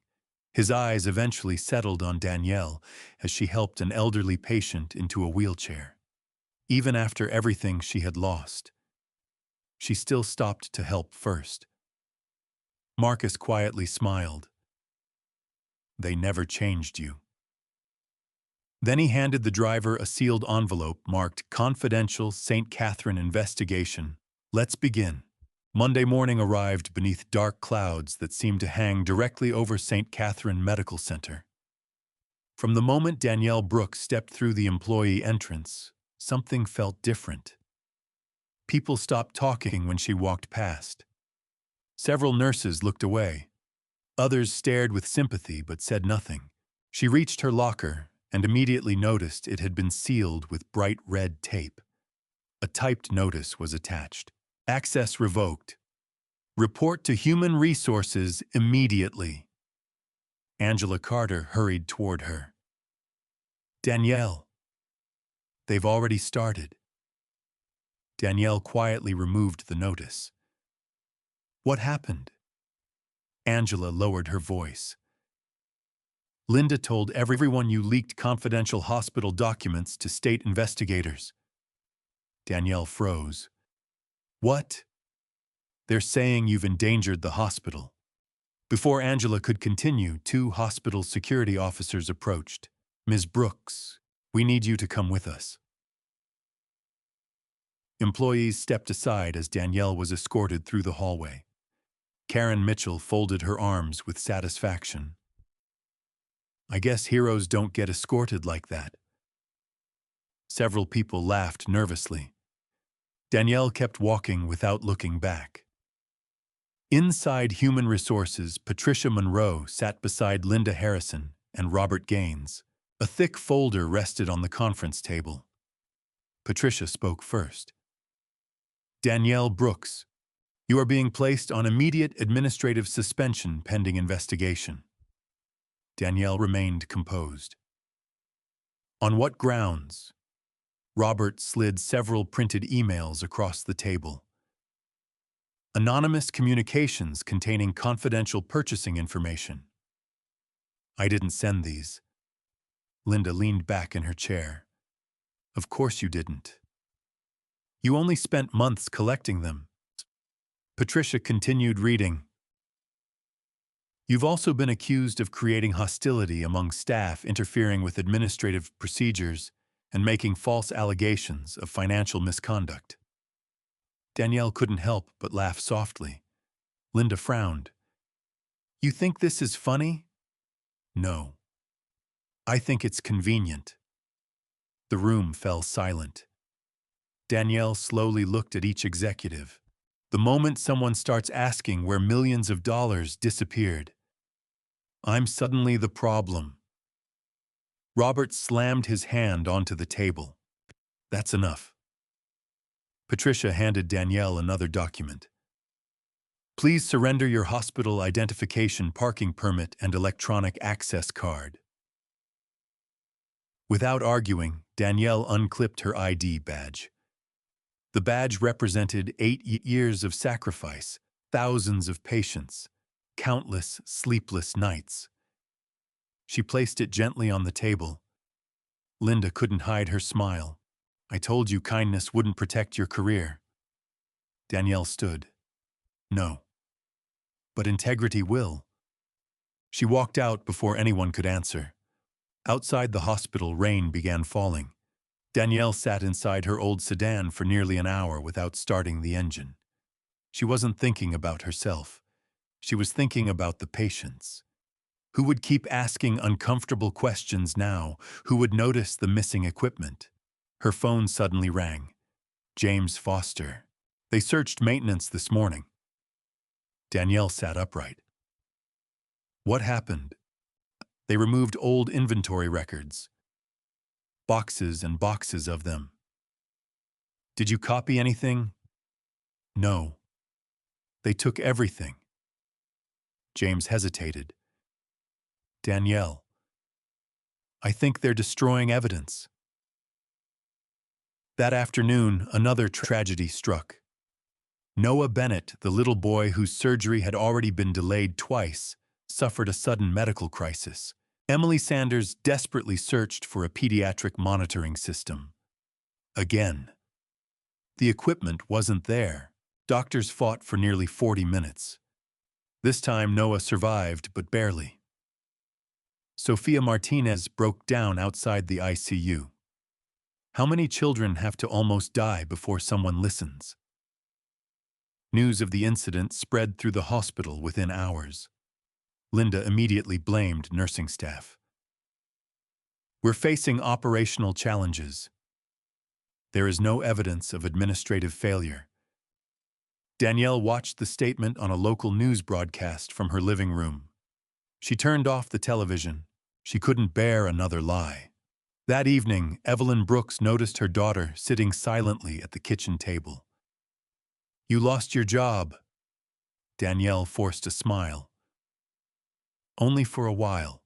His eyes eventually settled on Danielle as she helped an elderly patient into a wheelchair. Even after everything she had lost, she still stopped to help first. Marcus quietly smiled. They never changed you. Then he handed the driver a sealed envelope marked Confidential St. Catherine Investigation. Let's begin. Monday morning arrived beneath dark clouds that seemed to hang directly over St. Catherine Medical Center. From the moment Danielle Brooks stepped through the employee entrance, something felt different. People stopped talking when she walked past. Several nurses looked away. Others stared with sympathy but said nothing. She reached her locker and immediately noticed it had been sealed with bright red tape. A typed notice was attached. Access revoked. Report to Human Resources immediately. Angela Carter hurried toward her. Danielle. They've already started. Danielle quietly removed the notice. What happened? Angela lowered her voice. Linda told everyone you leaked confidential hospital documents to state investigators. Danielle froze. What? They're saying you've endangered the hospital. Before Angela could continue, two hospital security officers approached. Ms. Brooks, we need you to come with us. Employees stepped aside as Danielle was escorted through the hallway. Karen Mitchell folded her arms with satisfaction. I guess heroes don't get escorted like that. Several people laughed nervously. Danielle kept walking without looking back. Inside Human Resources, Patricia Monroe sat beside Linda Harrison and Robert Gaines. A thick folder rested on the conference table. Patricia spoke first. Danielle Brooks, you are being placed on immediate administrative suspension pending investigation. Danielle remained composed. On what grounds? Robert slid several printed emails across the table. Anonymous communications containing confidential purchasing information. I didn't send these. Linda leaned back in her chair. Of course you didn't. You only spent months collecting them. Patricia continued reading. You've also been accused of creating hostility among staff, interfering with administrative procedures, and making false allegations of financial misconduct. Danielle couldn't help but laugh softly. Linda frowned. You think this is funny? No. I think it's convenient. The room fell silent. Danielle slowly looked at each executive. The moment someone starts asking where millions of dollars disappeared, I'm suddenly the problem. Robert slammed his hand onto the table. That's enough. Patricia handed Danielle another document. Please surrender your hospital identification, parking permit, and electronic access card. Without arguing, Danielle unclipped her ID badge. The badge represented 8 years of sacrifice, thousands of patients, countless sleepless nights. She placed it gently on the table. Linda couldn't hide her smile. I told you kindness wouldn't protect your career. Danielle stood. No. But integrity will. She walked out before anyone could answer. Outside the hospital, rain began falling. Danielle sat inside her old sedan for nearly an hour without starting the engine. She wasn't thinking about herself. She was thinking about the patients. Who would keep asking uncomfortable questions now? Who would notice the missing equipment? Her phone suddenly rang. James Foster. They searched maintenance this morning. Danielle sat upright. What happened? They removed old inventory records. Boxes and boxes of them. Did you copy anything? No. They took everything. James hesitated. Danielle, I think they're destroying evidence. That afternoon, another tragedy struck. Noah Bennett, the little boy whose surgery had already been delayed twice, suffered a sudden medical crisis. Emily Sanders desperately searched for a pediatric monitoring system. Again. The equipment wasn't there. Doctors fought for nearly 40 minutes. This time, Noah survived, but barely. Sophia Martinez broke down outside the ICU. How many children have to almost die before someone listens? News of the incident spread through the hospital within hours. Linda immediately blamed nursing staff. We're facing operational challenges. There is no evidence of administrative failure. Danielle watched the statement on a local news broadcast from her living room. She turned off the television. She couldn't bear another lie. That evening, Evelyn Brooks noticed her daughter sitting silently at the kitchen table. "You lost your job." Danielle forced a smile. "Only for a while."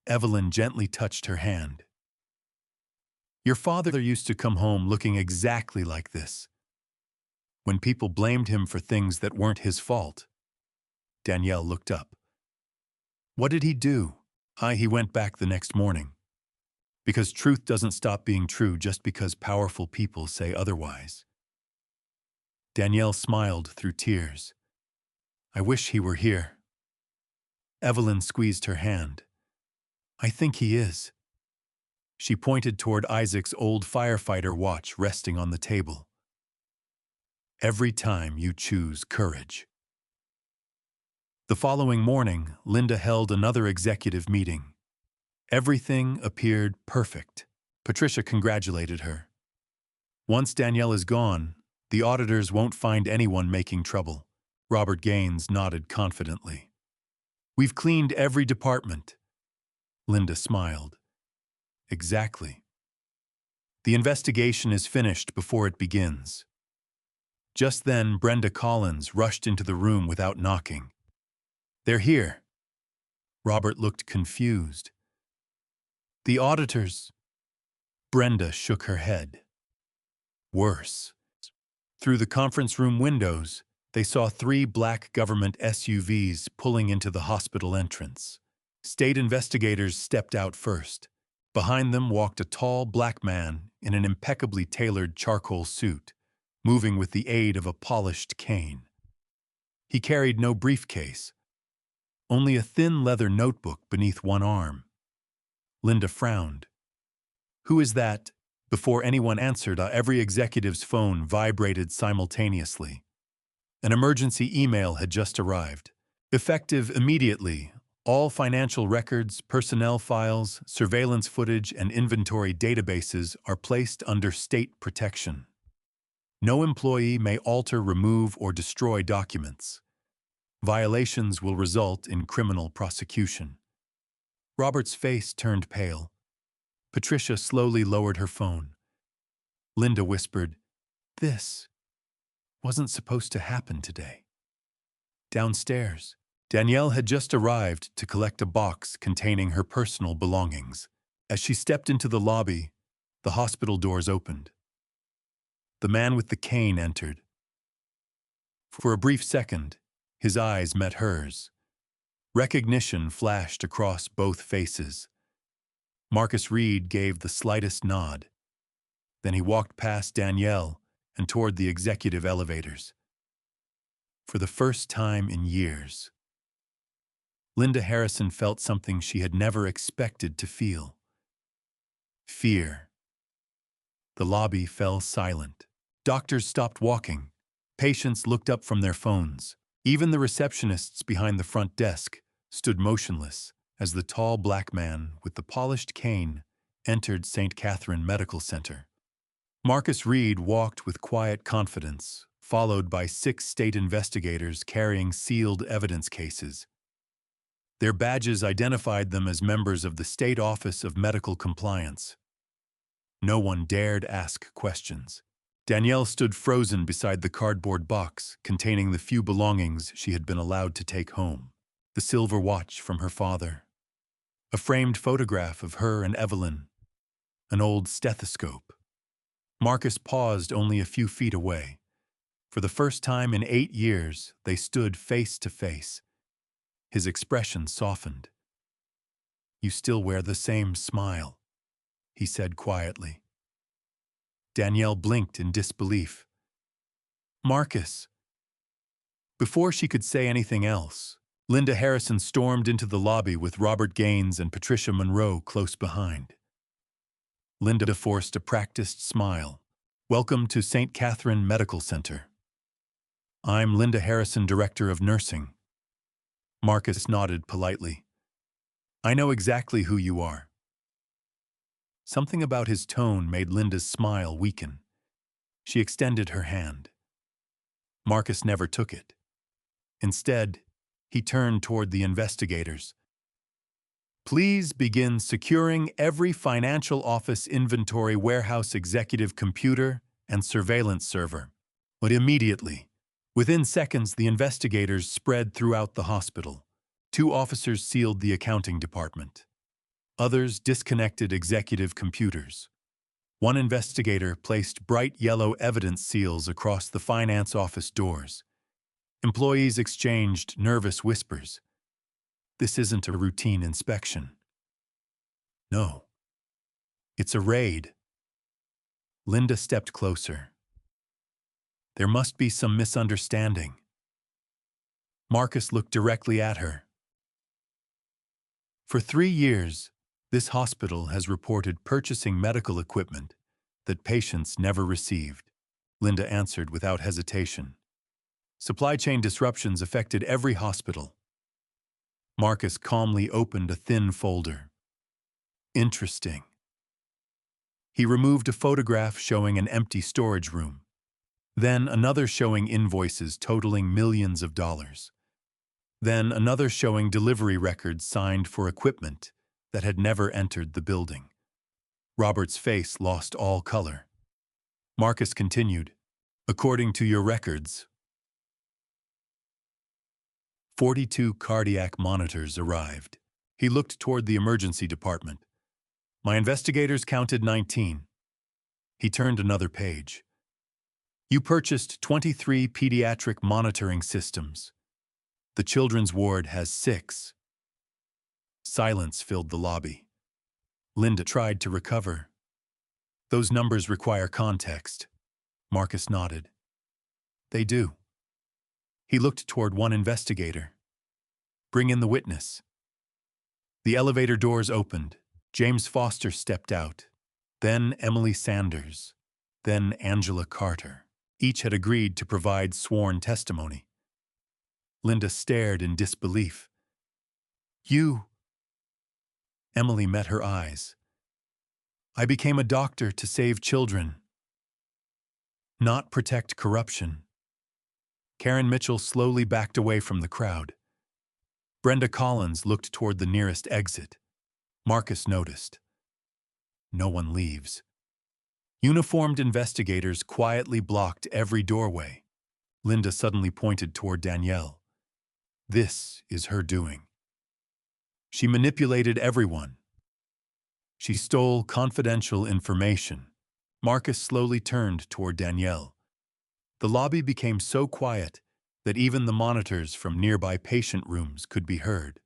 Evelyn gently touched her hand. "Your father used to come home looking exactly like this. When people blamed him for things that weren't his fault." Danielle looked up. "What did he do?" He went back the next morning. Because truth doesn't stop being true just because powerful people say otherwise. Danielle smiled through tears. "I wish he were here." Evelyn squeezed her hand. "I think he is." She pointed toward Isaac's old firefighter watch resting on the table. "Every time you choose courage." The following morning, Linda held another executive meeting. Everything appeared perfect. Patricia congratulated her. "Once Danielle is gone, the auditors won't find anyone making trouble." Robert Gaines nodded confidently. "We've cleaned every department." Linda smiled. "Exactly. The investigation is finished before it begins." Just then, Brenda Collins rushed into the room without knocking. "They're here." Robert looked confused. "The auditors." Brenda shook her head. "Worse." Through the conference room windows, they saw 3 black government SUVs pulling into the hospital entrance. State investigators stepped out first. Behind them walked a tall black man in an impeccably tailored charcoal suit, moving with the aid of a polished cane. He carried no briefcase, only a thin leather notebook beneath one arm. Linda frowned. "Who is that?" Before anyone answered, every executive's phone vibrated simultaneously. An emergency email had just arrived. Effective immediately, all financial records, personnel files, surveillance footage, and inventory databases are placed under state protection. No employee may alter, remove, or destroy documents. Violations will result in criminal prosecution. Robert's face turned pale. Patricia slowly lowered her phone. Linda whispered, "This wasn't supposed to happen today." Downstairs, Danielle had just arrived to collect a box containing her personal belongings. As she stepped into the lobby, the hospital doors opened. The man with the cane entered. For a brief second, his eyes met hers. Recognition flashed across both faces. Marcus Reed gave the slightest nod. Then he walked past Danielle and toward the executive elevators. For the first time in years, Linda Harrison felt something she had never expected to feel. Fear. The lobby fell silent. Doctors stopped walking. Patients looked up from their phones. Even the receptionists behind the front desk stood motionless as the tall black man with the polished cane entered St. Catherine Medical Center. Marcus Reed walked with quiet confidence, followed by 6 state investigators carrying sealed evidence cases. Their badges identified them as members of the State Office of Medical Compliance. No one dared ask questions. Danielle stood frozen beside the cardboard box containing the few belongings she had been allowed to take home. The silver watch from her father, a framed photograph of her and Evelyn, an old stethoscope. Marcus paused only a few feet away. For the first time in 8 years, they stood face to face. His expression softened. "You still wear the same smile," he said quietly. Danielle blinked in disbelief. "Marcus." Before she could say anything else, Linda Harrison stormed into the lobby with Robert Gaines and Patricia Monroe close behind. Linda forced a practiced smile. "Welcome to St. Catherine Medical Center. I'm Linda Harrison, Director of Nursing." Marcus nodded politely. "I know exactly who you are." Something about his tone made Linda's smile weaken. She extended her hand. Marcus never took it. Instead, he turned toward the investigators. "Please begin securing every financial office inventory warehouse executive computer and surveillance server." But immediately, within seconds, the investigators spread throughout the hospital. 2 officers sealed the accounting department. Others disconnected executive computers. One investigator placed bright yellow evidence seals across the finance office doors. Employees exchanged nervous whispers. "This isn't a routine inspection." "No. It's a raid." Linda stepped closer. "There must be some misunderstanding." Marcus looked directly at her. "For 3 years, this hospital has reported purchasing medical equipment that patients never received," Linda answered without hesitation. "Supply chain disruptions affected every hospital." Marcus calmly opened a thin folder. "Interesting." He removed a photograph showing an empty storage room. Then another showing invoices totaling millions of dollars. Then another showing delivery records signed for equipment that had never entered the building. Robert's face lost all color. Marcus continued, "According to your records, 42 cardiac monitors arrived." He looked toward the emergency department. "My investigators counted 19. He turned another page. "You purchased 23 pediatric monitoring systems. The children's ward has 6. Silence filled the lobby. Linda tried to recover. "Those numbers require context." Marcus nodded. "They do." He looked toward one investigator. "Bring in the witness." The elevator doors opened. James Foster stepped out. Then Emily Sanders. Then Angela Carter. Each had agreed to provide sworn testimony. Linda stared in disbelief. "You..." Emily met her eyes. "I became a doctor to save children, not protect corruption." Karen Mitchell slowly backed away from the crowd. Brenda Collins looked toward the nearest exit. Marcus noticed. No one leaves. Uniformed investigators quietly blocked every doorway. Linda suddenly pointed toward Danielle. "This is her doing. She manipulated everyone. She stole confidential information." Marcus slowly turned toward Danielle. The lobby became so quiet that even the monitors from nearby patient rooms could be heard.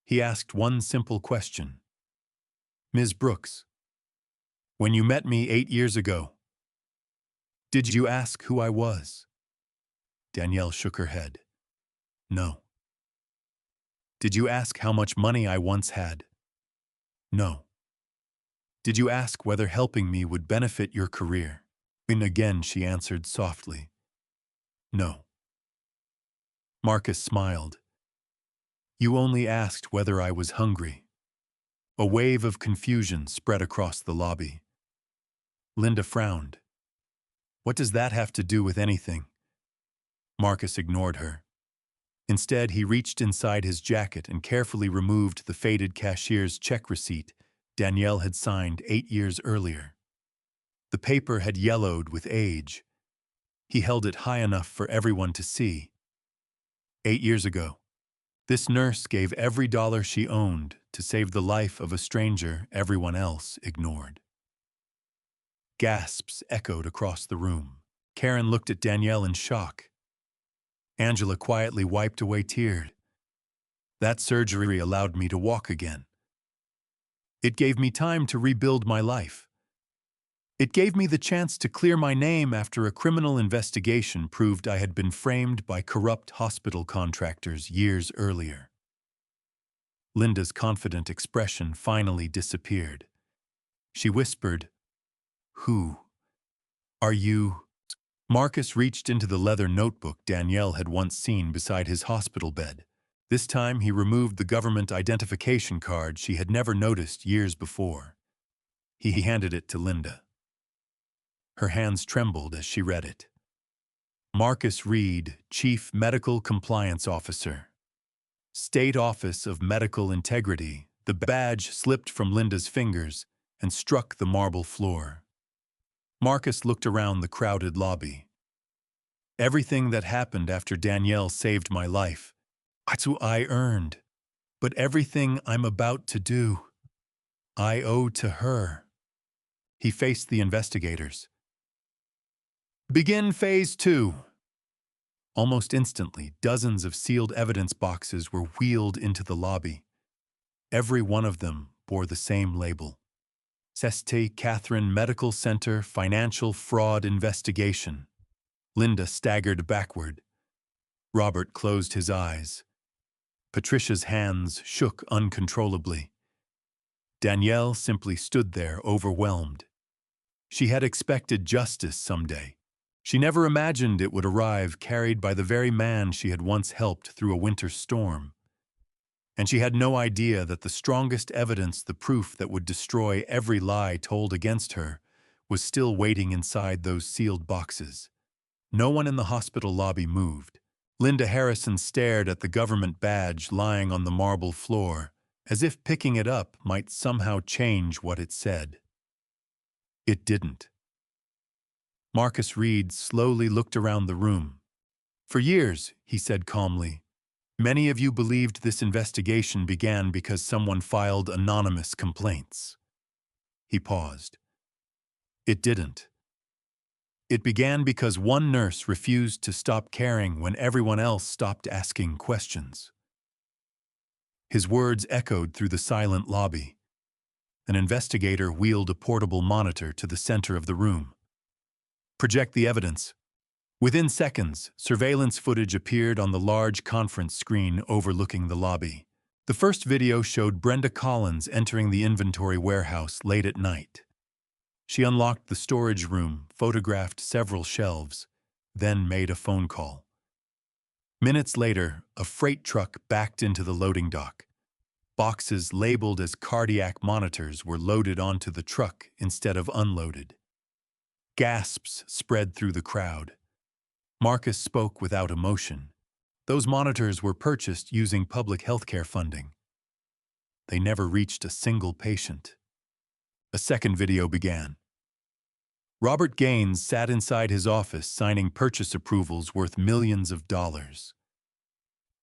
He asked one simple question. "Ms. Brooks, when you met me 8 years ago, did you ask who I was?" Danielle shook her head. "No." "Did you ask how much money I once had?" "No." "Did you ask whether helping me would benefit your career?" And again she answered softly, "No." Marcus smiled. "You only asked whether I was hungry." A wave of confusion spread across the lobby. Linda frowned. "What does that have to do with anything?" Marcus ignored her. Instead, he reached inside his jacket and carefully removed the faded cashier's check receipt Danielle had signed 8 years earlier. The paper had yellowed with age. He held it high enough for everyone to see. 8 years ago, this nurse gave every dollar she owned to save the life of a stranger everyone else ignored. Gasps echoed across the room. Karen looked at Danielle in shock. Angela quietly wiped away tears. That surgery allowed me to walk again. It gave me time to rebuild my life. It gave me the chance to clear my name after a criminal investigation proved I had been framed by corrupt hospital contractors years earlier. Linda's confident expression finally disappeared. She whispered, "Who are you?" Marcus reached into the leather notebook Danielle had once seen beside his hospital bed. This time he removed the government identification card she had never noticed years before. He handed it to Linda. Her hands trembled as she read it. Marcus Reed, Chief Medical Compliance Officer. State Office of Medical Integrity. The badge slipped from Linda's fingers and struck the marble floor. Marcus looked around the crowded lobby. Everything that happened after Danielle saved my life, that's what I earned. But everything I'm about to do, I owe to her. He faced the investigators. Begin Phase 2. Almost instantly, dozens of sealed evidence boxes were wheeled into the lobby. Every one of them bore the same label. St. Catherine Medical Center Financial Fraud Investigation. Linda staggered backward. Robert closed his eyes. Patricia's hands shook uncontrollably. Danielle simply stood there, overwhelmed. She had expected justice someday. She never imagined it would arrive carried by the very man she had once helped through a winter storm. And she had no idea that the strongest evidence, the proof that would destroy every lie told against her, was still waiting inside those sealed boxes. No one in the hospital lobby moved. Linda Harrison stared at the government badge lying on the marble floor, as if picking it up might somehow change what it said. It didn't. Marcus Reed slowly looked around the room. For years, he said calmly, many of you believed this investigation began because someone filed anonymous complaints. He paused. It didn't. It began because one nurse refused to stop caring when everyone else stopped asking questions. His words echoed through the silent lobby. An investigator wheeled a portable monitor to the center of the room. Project the evidence. Within seconds, surveillance footage appeared on the large conference screen overlooking the lobby. The first video showed Brenda Collins entering the inventory warehouse late at night. She unlocked the storage room, photographed several shelves, then made a phone call. Minutes later, a freight truck backed into the loading dock. Boxes labeled as cardiac monitors were loaded onto the truck instead of unloaded. Gasps spread through the crowd. Marcus spoke without emotion. Those monitors were purchased using public healthcare funding. They never reached a single patient. A second video began. Robert Gaines sat inside his office signing purchase approvals worth millions of dollars.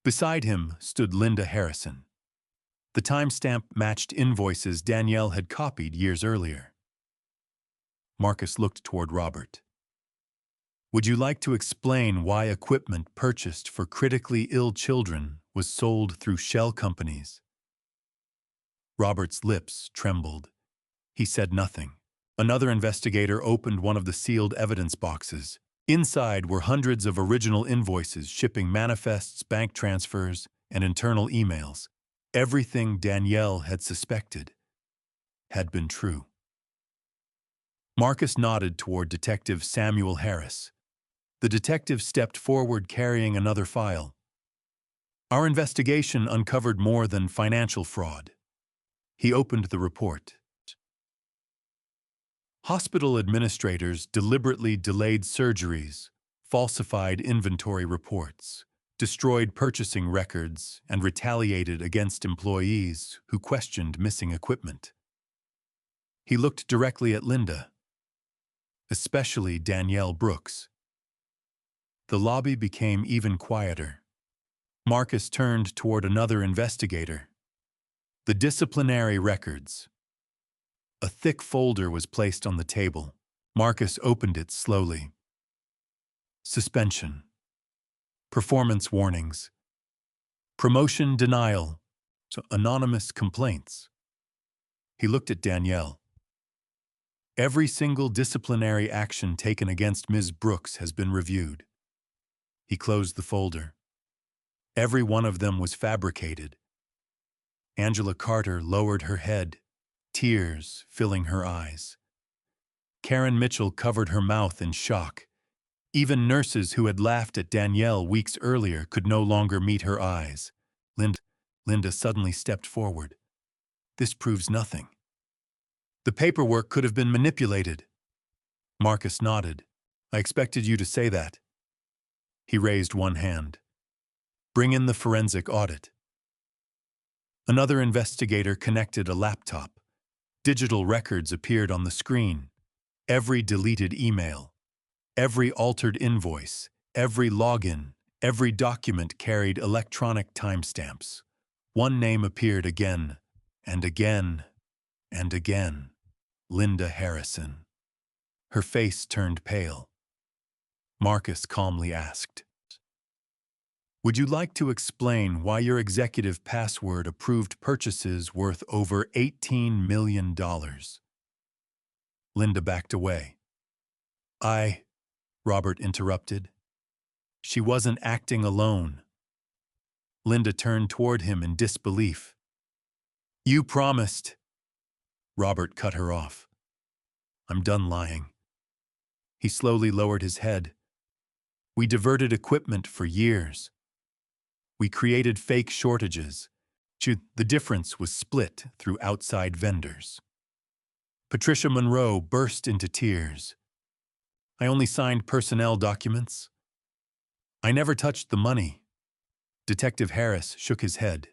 Beside him stood Linda Harrison. The timestamp matched invoices Danielle had copied years earlier. Marcus looked toward Robert. Would you like to explain why equipment purchased for critically ill children was sold through shell companies? Robert's lips trembled. He said nothing. Another investigator opened one of the sealed evidence boxes. Inside were hundreds of original invoices, shipping manifests, bank transfers, and internal emails. Everything Danielle had suspected had been true. Marcus nodded toward Detective Samuel Harris. The detective stepped forward carrying another file. Our investigation uncovered more than financial fraud. He opened the report. Hospital administrators deliberately delayed surgeries, falsified inventory reports, destroyed purchasing records, and retaliated against employees who questioned missing equipment. He looked directly at Linda, especially Danielle Brooks. The lobby became even quieter. Marcus turned toward another investigator. The disciplinary records. A thick folder was placed on the table. Marcus opened it slowly. Suspension. Performance warnings. Promotion denial. So anonymous complaints. He looked at Danielle. Every single disciplinary action taken against Ms. Brooks has been reviewed. He closed the folder. Every one of them was fabricated. Angela Carter lowered her head, tears filling her eyes. Karen Mitchell covered her mouth in shock. Even nurses who had laughed at Danielle weeks earlier could no longer meet her eyes. Linda suddenly stepped forward. This proves nothing. The paperwork could have been manipulated. Marcus nodded. I expected you to say that. He raised one hand. Bring in the forensic audit. Another investigator connected a laptop. Digital records appeared on the screen. Every deleted email, every altered invoice, every login, every document carried electronic timestamps. One name appeared again, and again, and again. Linda Harrison. Her face turned pale. Marcus calmly asked, would you like to explain why your executive password approved purchases worth over $18 million? Linda backed away. Robert interrupted. She wasn't acting alone. Linda turned toward him in disbelief. You promised. Robert cut her off. I'm done lying. He slowly lowered his head. We diverted equipment for years. We created fake shortages. The difference was split through outside vendors. Patricia Monroe burst into tears. I only signed personnel documents. I never touched the money. Detective Harris shook his head.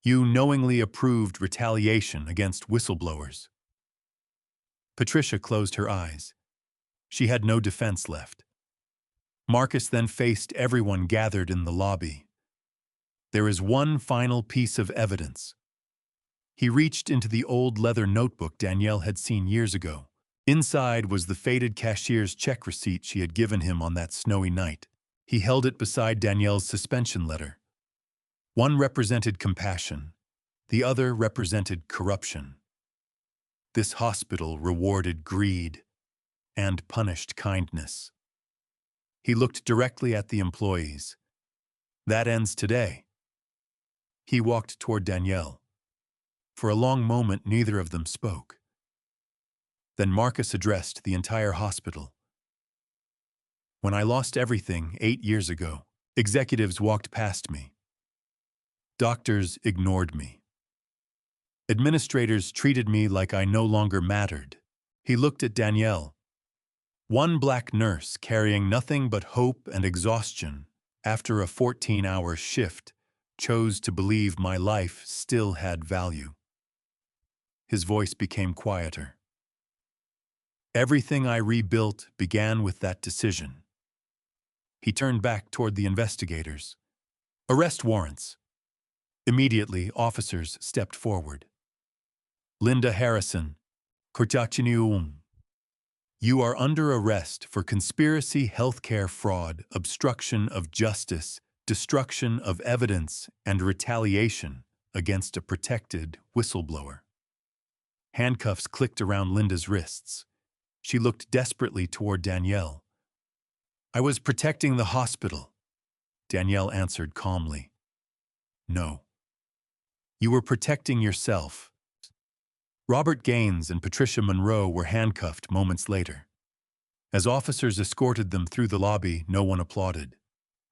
You knowingly approved retaliation against whistleblowers. Patricia closed her eyes. She had no defense left. Marcus then faced everyone gathered in the lobby. There is one final piece of evidence. He reached into the old leather notebook Danielle had seen years ago. Inside was the faded cashier's check receipt she had given him on that snowy night. He held it beside Danielle's suspension letter. One represented compassion. The other represented corruption. This hospital rewarded greed and punished kindness. He looked directly at the employees. That ends today. He walked toward Danielle. For a long moment, neither of them spoke. Then Marcus addressed the entire hospital. When I lost everything 8 years ago, executives walked past me. Doctors ignored me. Administrators treated me like I no longer mattered. He looked at Danielle. One black nurse carrying nothing but hope and exhaustion after a 14-hour shift chose to believe my life still had value. His voice became quieter. Everything I rebuilt began with that decision. He turned back toward the investigators. Arrest warrants. Immediately, officers stepped forward. Linda Harrison, Cortachinium. You are under arrest for conspiracy, healthcare fraud, obstruction of justice, destruction of evidence, and retaliation against a protected whistleblower. Handcuffs clicked around Linda's wrists. She looked desperately toward Danielle. I was protecting the hospital, Danielle answered calmly. No. You were protecting yourself. Robert Gaines and Patricia Monroe were handcuffed moments later. As officers escorted them through the lobby, no one applauded.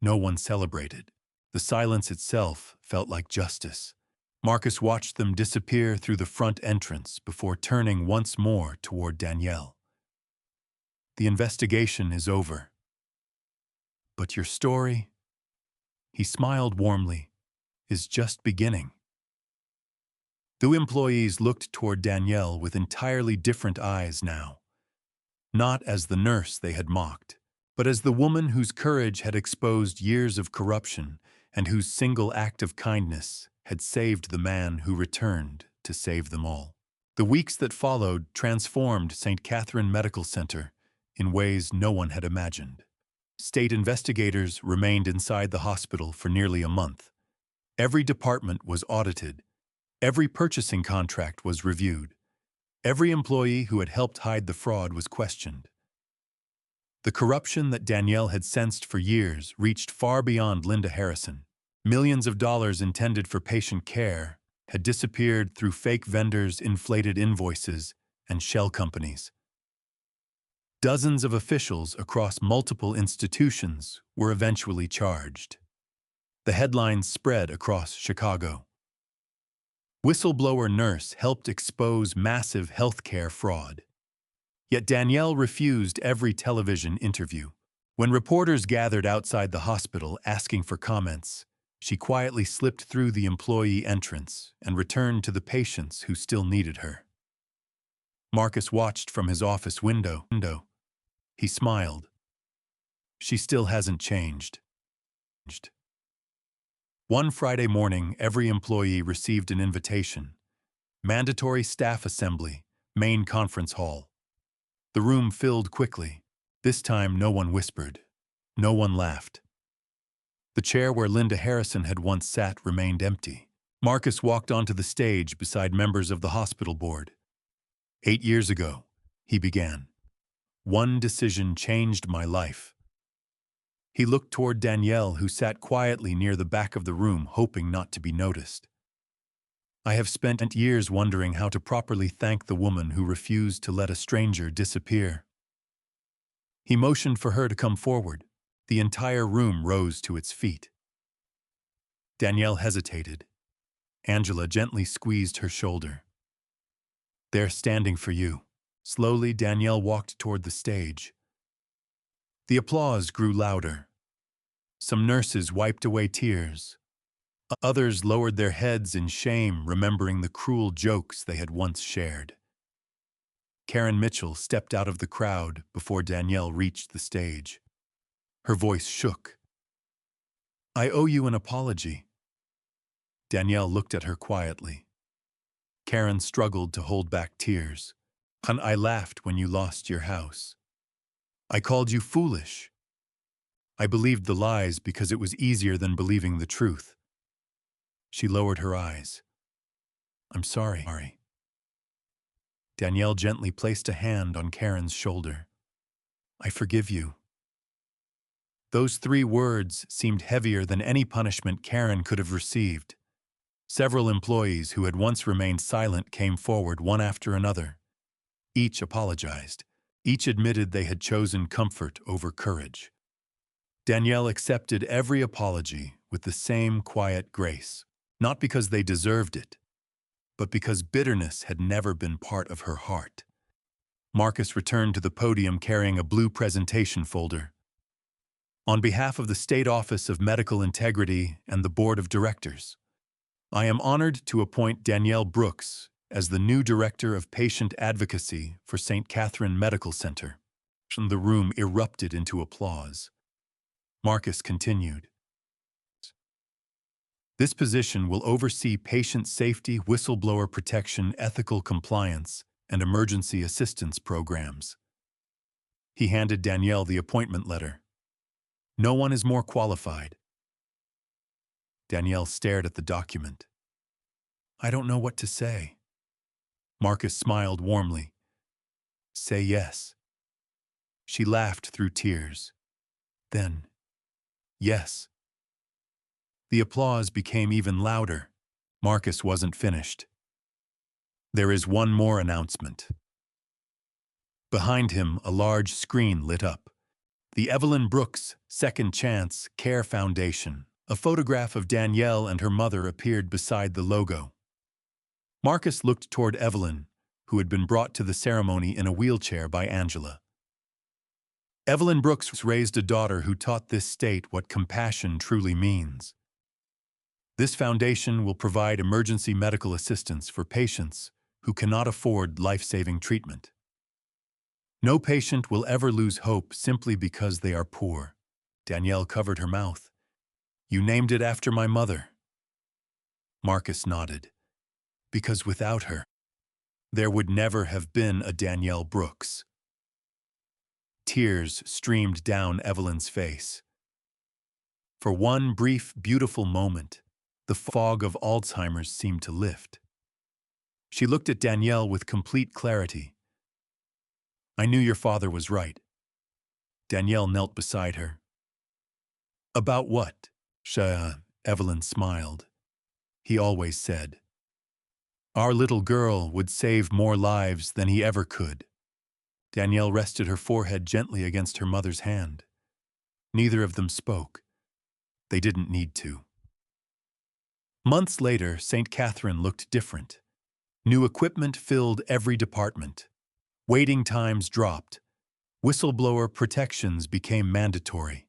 No one celebrated. The silence itself felt like justice. Marcus watched them disappear through the front entrance before turning once more toward Danielle. The investigation is over. But your story, he smiled warmly, is just beginning. The employees looked toward Danielle with entirely different eyes now. Not as the nurse they had mocked, but as the woman whose courage had exposed years of corruption and whose single act of kindness had saved the man who returned to save them all. The weeks that followed transformed St. Catherine Medical Center in ways no one had imagined. State investigators remained inside the hospital for nearly a month. Every department was audited. Every purchasing contract was reviewed. Every employee who had helped hide the fraud was questioned. The corruption that Danielle had sensed for years reached far beyond Linda Harrison. Millions of dollars intended for patient care had disappeared through fake vendors, inflated invoices, and shell companies. Dozens of officials across multiple institutions were eventually charged. The headlines spread across Chicago. Whistleblower nurse helped expose massive healthcare fraud. Yet Danielle refused every television interview. When reporters gathered outside the hospital asking for comments, she quietly slipped through the employee entrance and returned to the patients who still needed her. Marcus watched from his office window. He smiled. She still hasn't changed. One Friday morning, every employee received an invitation. Mandatory staff assembly, main conference hall. The room filled quickly. This time, no one whispered. No one laughed. The chair where Linda Harrison had once sat remained empty. Marcus walked onto the stage beside members of the hospital board. 8 years ago, he began. One decision changed my life. He looked toward Danielle, who sat quietly near the back of the room, hoping not to be noticed. I have spent years wondering how to properly thank the woman who refused to let a stranger disappear. He motioned for her to come forward. The entire room rose to its feet. Danielle hesitated. Angela gently squeezed her shoulder. They're standing for you. Slowly, Danielle walked toward the stage. The applause grew louder. Some nurses wiped away tears. Others lowered their heads in shame, remembering the cruel jokes they had once shared. Karen Mitchell stepped out of the crowd before Danielle reached the stage. Her voice shook. I owe you an apology. Danielle looked at her quietly. Karen struggled to hold back tears. I laughed when you lost your house. I called you foolish. I believed the lies because it was easier than believing the truth. She lowered her eyes. I'm sorry. Danielle gently placed a hand on Karen's shoulder. I forgive you. Those 3 words seemed heavier than any punishment Karen could have received. Several employees who had once remained silent came forward one after another. Each apologized. Each admitted they had chosen comfort over courage. Danielle accepted every apology with the same quiet grace, not because they deserved it, but because bitterness had never been part of her heart. Marcus returned to the podium carrying a blue presentation folder. On behalf of the State Office of Medical Integrity and the Board of Directors, I am honored to appoint Danielle Brooks as the new Director of Patient Advocacy for St. Catherine Medical Center. The room erupted into applause. Marcus continued. This position will oversee patient safety, whistleblower protection, ethical compliance, and emergency assistance programs. He handed Danielle the appointment letter. No one is more qualified. Danielle stared at the document. I don't know what to say. Marcus smiled warmly. Say yes. She laughed through tears. Then, yes. The applause became even louder. Marcus wasn't finished. There is one more announcement. Behind him, a large screen lit up. The Evelyn Brooks Second Chance Care Foundation. A photograph of Danielle and her mother appeared beside the logo. Marcus looked toward Evelyn, who had been brought to the ceremony in a wheelchair by Angela. Evelyn Brooks raised a daughter who taught this state what compassion truly means. This foundation will provide emergency medical assistance for patients who cannot afford life-saving treatment. No patient will ever lose hope simply because they are poor. Danielle covered her mouth. You named it after my mother. Marcus nodded. Because without her, there would never have been a Danielle Brooks. Tears streamed down Evelyn's face. For one brief, beautiful moment, the fog of Alzheimer's seemed to lift. She looked at Danielle with complete clarity. "I knew your father was right." Danielle knelt beside her. "About what?" Evelyn smiled. "He always said, our little girl would save more lives than he ever could." Danielle rested her forehead gently against her mother's hand. Neither of them spoke. They didn't need to. Months later, St. Catherine looked different. New equipment filled every department. Waiting times dropped. Whistleblower protections became mandatory.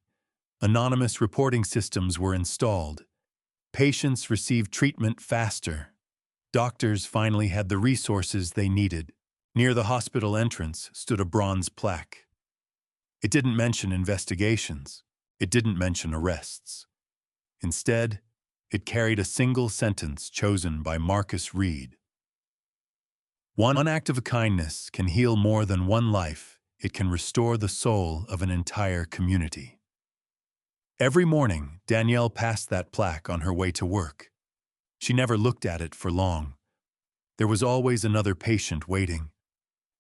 Anonymous reporting systems were installed. Patients received treatment faster. Doctors finally had the resources they needed. Near the hospital entrance stood a bronze plaque. It didn't mention investigations. It didn't mention arrests. Instead, it carried a single sentence chosen by Marcus Reed. One act of kindness can heal more than one life. It can restore the soul of an entire community. Every morning, Danielle passed that plaque on her way to work. She never looked at it for long. There was always another patient waiting,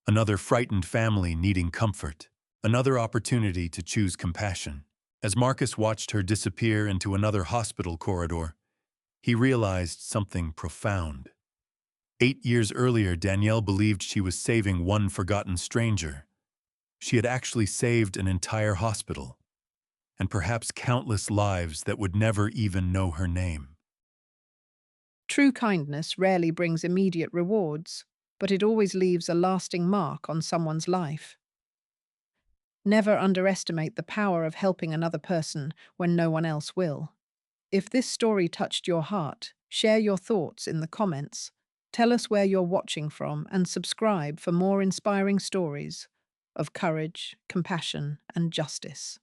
another frightened family needing comfort, another opportunity to choose compassion. As Marcus watched her disappear into another hospital corridor, he realized something profound. 8 years earlier, Danielle believed she was saving one forgotten stranger. She had actually saved an entire hospital, and perhaps countless lives that would never even know her name. True kindness rarely brings immediate rewards, but it always leaves a lasting mark on someone's life. Never underestimate the power of helping another person when no one else will. If this story touched your heart, share your thoughts in the comments. Tell us where you're watching from and subscribe for more inspiring stories of courage, compassion, and justice.